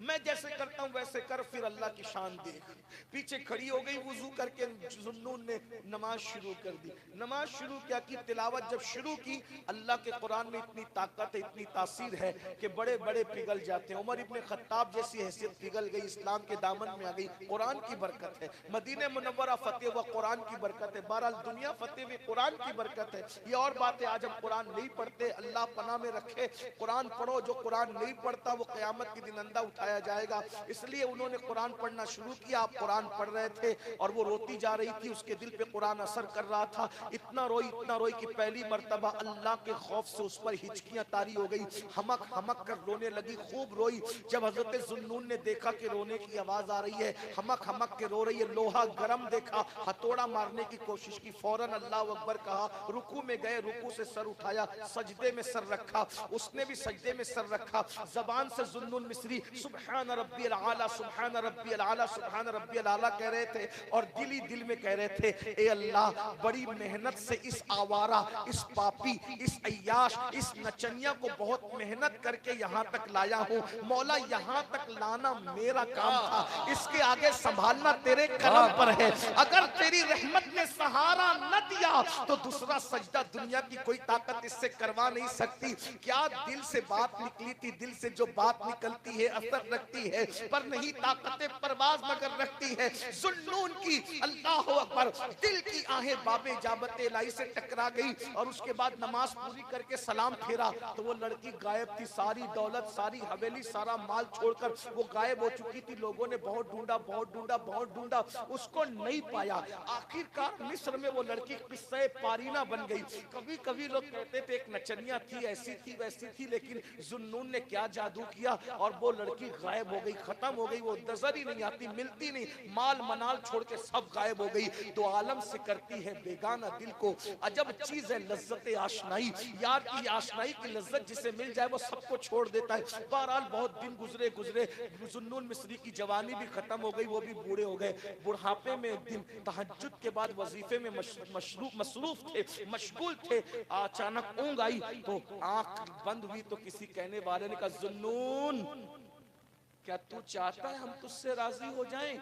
मैं जैसे करता हूं वैसे कर, फिर अल्लाह की शान देख। पीछे खड़ी हो गई, वुजू करके जुन्नून ने नमाज शुरू कर दी। नमाज शुरू क्या की, तिलावत जब शुरू की, अल्लाह के कुरान में इतनी ताकत है, इतनी तासीर है कि बड़े बड़े पिघल जाते हैं। उमर इब्ने खत्ताब जैसी हैसियत पिघल गई, इस्लाम के दामन में आ गई। कुरान की बरकत है, मदीने मुनव्वरा फतेह व कुरान की बरकत है, बहरहाल दुनिया फतेह व कुरान की बरकत है। ये और बात है, आज हम कुरान नहीं पढ़ते, अल्लाह पनाह में रखे। कुरान पढ़ो, जो कुरान नहीं पढ़ता वो क़यामत के दिन अंधा उठाया जाएगा। इसलिए उन्होंने कुरान पढ़ना शुरू किया। आप कुरान पढ़ रहे थे और वो रोती जा रही थी, उसके दिल पे कुरान असर कर रहा था। इतना रोई कि पहली मर्तबा अल्लाह के खौफ से उस पर हिचकियां तारी हो गई, हमक हमक कर रोने लगी, खूब रोई। जब हजरत जुन्नून ने देखा कि रोने की आवाज आ रही है, हमक हमक के रो रही है, लोहा गरम देखा, हथौड़ा मारने की कोशिश की, फौरन अल्लाह अकबर कहा, रुकू में गए, रुकू से सर उठाया, सजदे में सर रखा, उसने भी सजदे में सर रखा। जबान से जुन्नून मिस्री सुभान रब्बियल आला, सुभान रब्बियल आला, सुभान रब्बियल आला कह रहे थे, और दिल ही दिल में कह रहे थे, ए अल्लाह, बड़ी मेहनत से इस आवारा, इस पापी, इस अय्याश, इस नचनिया को बहुत मेहनत करके यहाँ तक लाया हूँ। मौला, यहाँ तक लाना मेरा काम था, इसके आगे संभालना तेरे करम पर है। अगर तेरी रहमत ने सहारा न दिया तो दूसरा सजदा दुनिया की कोई ताकत इससे करवा नहीं सकती। क्या दिल से बात निकली थी, दिल से जो बात निकलती है असर रखती है, पर नहीं ताकतें परवाज मगर रखती है। जुन्नून की अल्लाह अकबर दिल की आहें बाबे इजाबत इलाही से टकरा गई, और उसके बाद नमाज पूरी करके सलाम फेरा तो वो लड़की गायब थी। सारी दौलत, सारी हवेली, सारा माल छोड़कर वो गायब हो चुकी थी। लोगों ने बहुत ढूंढा, बहुत ढूंढा, बहुत ढूंढा, उसको नहीं पाया। आखिरकार मिस्र में वो लड़की किस्से पारीना बन गई। कभी कभी लोग कहते थे एक नचनिया थी, ऐसी थी वैसी थी, लेकिन जुन्नून ने क्या जादू किया और वो लड़की गायब हो गई, खत्म हो गई। वो नजर ही नहीं आती, मिलती नहीं, माल मनाल छोड़ के सब गायब हो गई। दो आलम से करती है बेगाना दिल को, अजब चीज है लज्जत आशनाई। यार की आशनाई की लज्जत जिसे मिल जाए वो सबको छोड़ देता है। बहरहाल बहुत दिन गुजरे, जुन्नून मिस्री की जवानी भी खत्म हो गई, वो भी बूढ़े हो गए। बुढ़ापे में एक दिन तहज्जुद के बाद वजीफे में मसरूफ थे, मशगूल थे। अचानक ऊँघ आई तो आंख बंद हुई तो किसी कहने वाले ने कहा, जुन्नून, क्या तू चाहता है हम तुझसे राजी हो जाएं?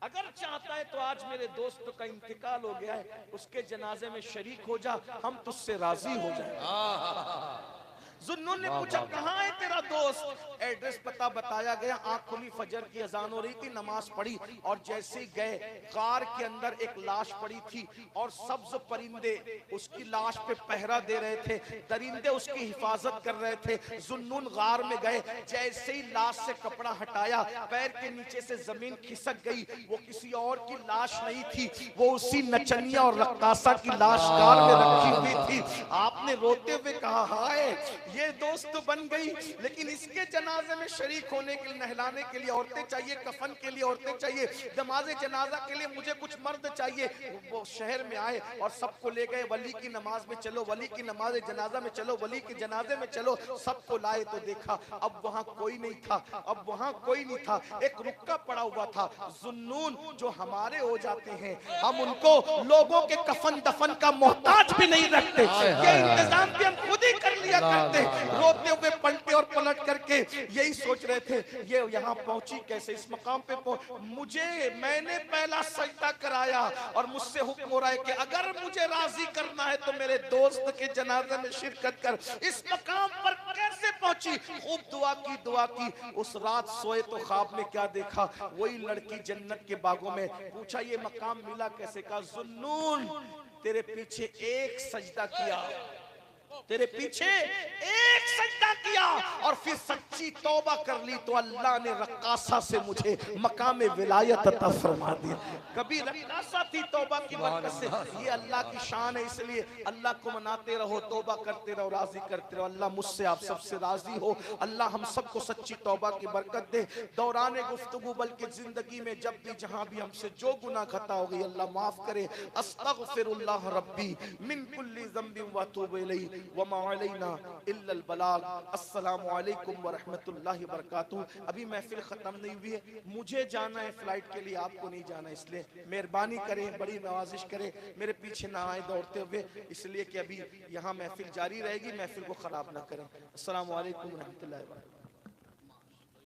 अगर चाहता है तो आज मेरे दोस्त का इंतकाल हो गया है, उसके जनाजे में शरीक हो जा, हम तुझसे राजी हो जाएं। जुन्नून ने पूछा, कहाँ है तेरा दोस्त? एड्रेस पता बताया गया। आंख खुली, फजर की अजान हो रही थी, नमाज पढ़ी, और जैसे ही गए, गार के अंदर एक लाश पड़ी थी और सब्ज परिंदे उसकी लाश पे पहरा दे रहे थे, दरिंदे उसकी हिफाजत कर रहे थे। जुन्नून गार में गए, जैसे ही लाश से कपड़ा हटाया, पैर के नीचे से जमीन खिसक गई। वो किसी और की लाश नहीं थी, वो उसी नचनिया और रक्कासा की लाश गार में रखी हुई थी। आपने रोते हुए कहा, हाय ये दोस्त बन गई, लेकिन लेकिन इसके जनाजे में शरीक होने के लिए, नहलाने के लिए औरतें चाहिए, कफन के लिए औरतें चाहिए, नमाज जनाजा के लिए मुझे कुछ मर्द चाहिए। वो शहर में आए और सबको ले गए, वली की नमाज में चलो, वली की नमाज जनाजा में चलो, वली के जनाजे में चलो, सबको लाए तो देखा अब वहां कोई नहीं था, अब वहां कोई नहीं था। एक रुक्का पड़ा हुआ था, जुन्नून जो हमारे हो जाते हैं, हम उनको लोगों के कफन दफन का मोहताज भी नहीं रखते, ये इंतजाम भी हम खुद ही कर लिया करते। रोते हुए पलटे और पलट करके यही सोच रहे थे ये यहाँ पहुंची कैसे, इस मकाम पे मैंने पहला सजदा कराया और मुझसे हुक्म हो रहा है कि अगर मुझे राजी करना है तो मेरे दोस्त के जनाजे में शिरकत कर। इस मकाम पर कैसे पहुंची, खूब दुआ की। उस रात सोए तो ख्वाब में क्या देखा, वही लड़की जन्नत के बागों में। पूछा ये मकाम मिला कैसे, कहा जुन्नून तेरे पीछे एक सजदा किया, तेरे पीछे एक सजदा किया और फिर सच्ची तौबा कर ली तो अल्लाह ने रक्कासा से मुझे मकाम विलायत अता फरमा दिया। कभी रक्कासा थी तौबा की बरकत से। ये अल्लाह की शान है, इसलिए अल्लाह को मनाते रहो, तौबा करते रहो, राजी करते रहो। अल्लाह मुझसे आप सबसे राजी हो, अल्लाह हम सबको सच्ची तौबा की बरकत दे। दौरान गुफ्तगू बल्कि जिंदगी में जब भी जहां भी हमसे जो गुनाह खता हो गई अल्लाह माफ करे। अस्तगफिरुल्लाह रब्बी मिन कुल्ली ज़ंबिन व अतूबु इलैहि व मा अलैना इल्लल बलाग। अस्सलामु अलैकुम व रहमतुल्लाहि व बरकातुहू। अभी महफिल खत्म नहीं हुई है, मुझे जाना है फ्लाइट के लिए, आपको नहीं जाना, इसलिए मेहरबानी करें, बड़ी नवाजिश करें, मेरे पीछे ना आए दौड़ते हुए, इसलिए कि अभी यहाँ महफिल जारी रहेगी, महफिल को खराब ना करें। अस्सलामु अलैकुम व रहमतुल्लाहि व बरकातुहू।